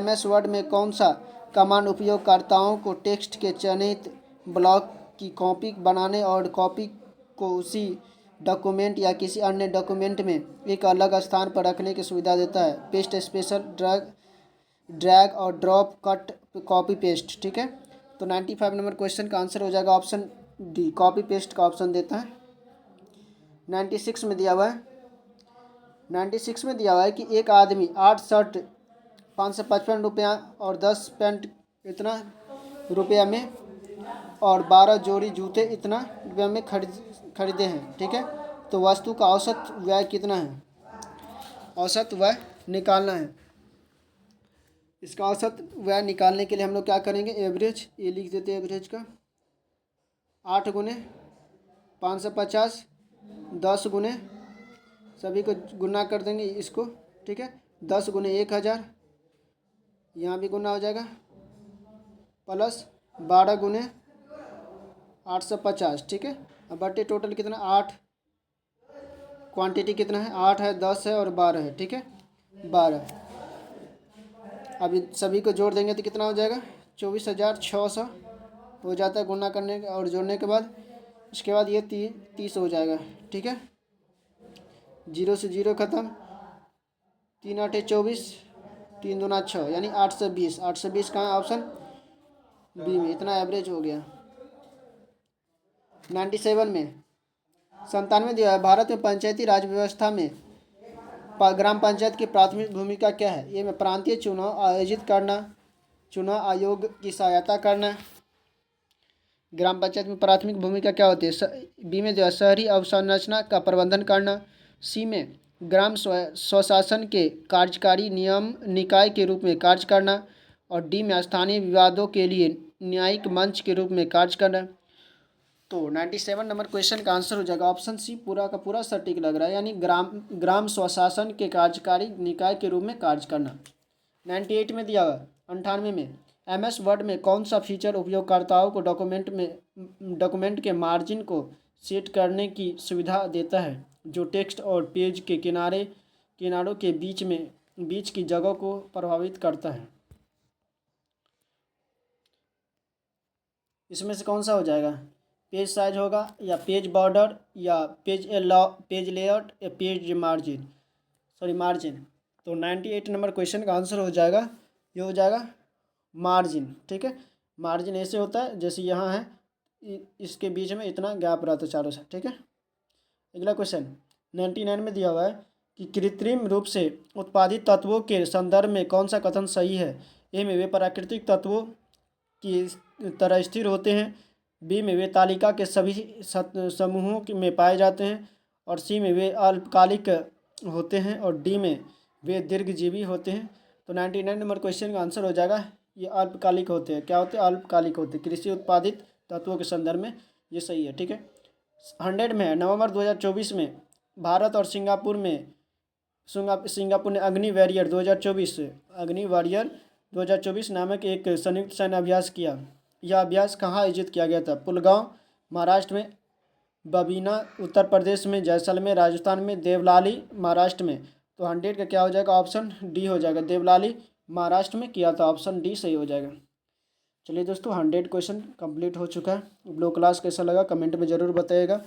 एस वर्ड में कौन सा कमांड उपयोगकर्ताओं को टेक्स्ट के चयनित ब्लॉक की कॉपी बनाने और कॉपी को उसी डॉक्यूमेंट या किसी अन्य डॉक्यूमेंट में एक अलग स्थान पर रखने की सुविधा देता है। पेस्ट, स्पेशल, ड्रैग और ड्रॉप, कट, कॉपी पेस्ट, ठीक है। तो 95 नंबर क्वेश्चन का आंसर हो जाएगा ऑप्शन डी, कॉपी पेस्ट का ऑप्शन देता है। 96 में दिया हुआ है, 96 में दिया हुआ है कि एक आदमी 8 शर्ट 555 रुपया और 10 पैंट इतना रुपया में और 12 जोड़ी जूते इतना रुपया में खरीदे हैं, ठीक है। तो वस्तु का औसत व्यय कितना है, औसत व्यय निकालना है। इसका औसत व्यय निकालने के लिए हम लोग क्या करेंगे, एवरेज, ये लिख देते हैं एवरेज का 8 गुने 550, 10 गुने सभी को गुना कर देंगे इसको, ठीक है, 10 गुने 1000, यहाँ भी गुना हो जाएगा, प्लस 12 गुने 850, ठीक है। अब बटे टोटल कितना 8, क्वांटिटी कितना है 8 है, 10 है और 12 है, ठीक है, 12। अभी सभी को जोड़ देंगे तो कितना हो जाएगा 24,600 हो जाता है गुना करने और जोड़ने के बाद। इसके बाद ये 30 हो जाएगा, ठीक है, 0 से 0 ख़त्म, 3 8 24, 3 दूना 6 यानी 820, 820 कहाँ, ऑप्शन बी में, इतना एवरेज हो गया। 97 में 97 दिया है, भारत में पंचायती राज व्यवस्था में ग्राम पंचायत की प्राथमिक भूमिका क्या है। ये में प्रांतीय चुनाव आयोजित करना, चुनाव आयोग की सहायता करना। ग्राम पंचायत में प्राथमिक भूमिका क्या होती है, बी में जो है शहरी अवसंरचना का प्रबंधन करना, सी में ग्राम स्वशासन के कार्यकारी नियम निकाय के रूप में कार्य करना, और डी में स्थानीय विवादों के लिए न्यायिक मंच के रूप में कार्य करना। तो 97 नंबर क्वेश्चन का आंसर हो जाएगा ऑप्शन सी, पूरा का पूरा सटीक लग रहा है, यानी ग्राम स्वशासन के कार्यकारी निकाय के रूप में कार्य करना। 98 में दिया हुआ 98 में MS वर्ड में कौन सा फीचर उपयोगकर्ताओं को डॉक्यूमेंट के मार्जिन को सेट करने की सुविधा देता है, जो टेक्स्ट और पेज के किनारों के बीच की जगह को प्रभावित करता है। इसमें से कौन सा हो जाएगा, पेज साइज होगा या पेज बॉर्डर या पेज लेआउट या पेज मार्जिन। तो 98 नंबर क्वेश्चन का आंसर हो जाएगा, ये हो जाएगा मार्जिन, ठीक है। मार्जिन ऐसे होता है जैसे यहाँ है, इसके बीच में इतना गैप रहता है चारों से, ठीक है। अगला क्वेश्चन 99 में दिया हुआ है कि कृत्रिम रूप से उत्पादित तत्वों के संदर्भ में कौन सा कथन सही है। ए में वे प्राकृतिक तत्वों की तरह स्थिर होते हैं, बी में वे तालिका के सभी समूहों में पाए जाते हैं, और सी में वे अल्पकालिक होते हैं, और डी में वे दीर्घजीवी होते हैं। तो 99 नंबर क्वेश्चन का आंसर हो जाएगा ये अल्पकालिक होते हैं। क्या होते हैं? अल्पकालिक होते हैं, कृषि उत्पादित तत्वों के संदर्भ में ये सही है। ठीक है, 100 में है, नवंबर 2024 में भारत और सिंगापुर ने अग्नि वॉरियर 2024 नामक एक संयुक्त सैन्य अभ्यास किया। यह अभ्यास कहाँ आयोजित किया गया था? पुलगांव महाराष्ट्र में, बबीना उत्तर प्रदेश में, जैसलमेर राजस्थान में, देवलाली महाराष्ट्र में। तो 100 का क्या हो जाएगा? ऑप्शन डी हो जाएगा, देवलाली महाराष्ट्र में किया था, ऑप्शन डी सही हो जाएगा। चलिए दोस्तों, 100 क्वेश्चन कंप्लीट हो चुका है। आप लोग क्लास कैसा लगा कमेंट में ज़रूर बताइएगा,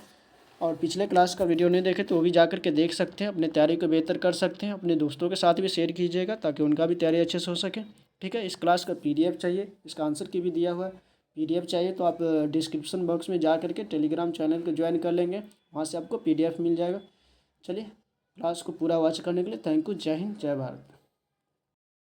और पिछले क्लास का वीडियो नहीं देखे तो वो भी जा करके देख सकते हैं, अपने तैयारी को बेहतर कर सकते हैं। अपने दोस्तों के साथ भी शेयर कीजिएगा ताकि उनका भी तैयारी अच्छे से हो सके। ठीक है, इस क्लास का PDF चाहिए, इसका आंसर की भी दिया हुआ है, PDF चाहिए तो आप डिस्क्रिप्शन बॉक्स में जा करके टेलीग्राम चैनल को ज्वाइन कर लेंगे, वहाँ से आपको PDF मिल जाएगा। चलिए, क्लास को पूरा वॉच करने के लिए थैंक यू। जय हिंद, जय भारत।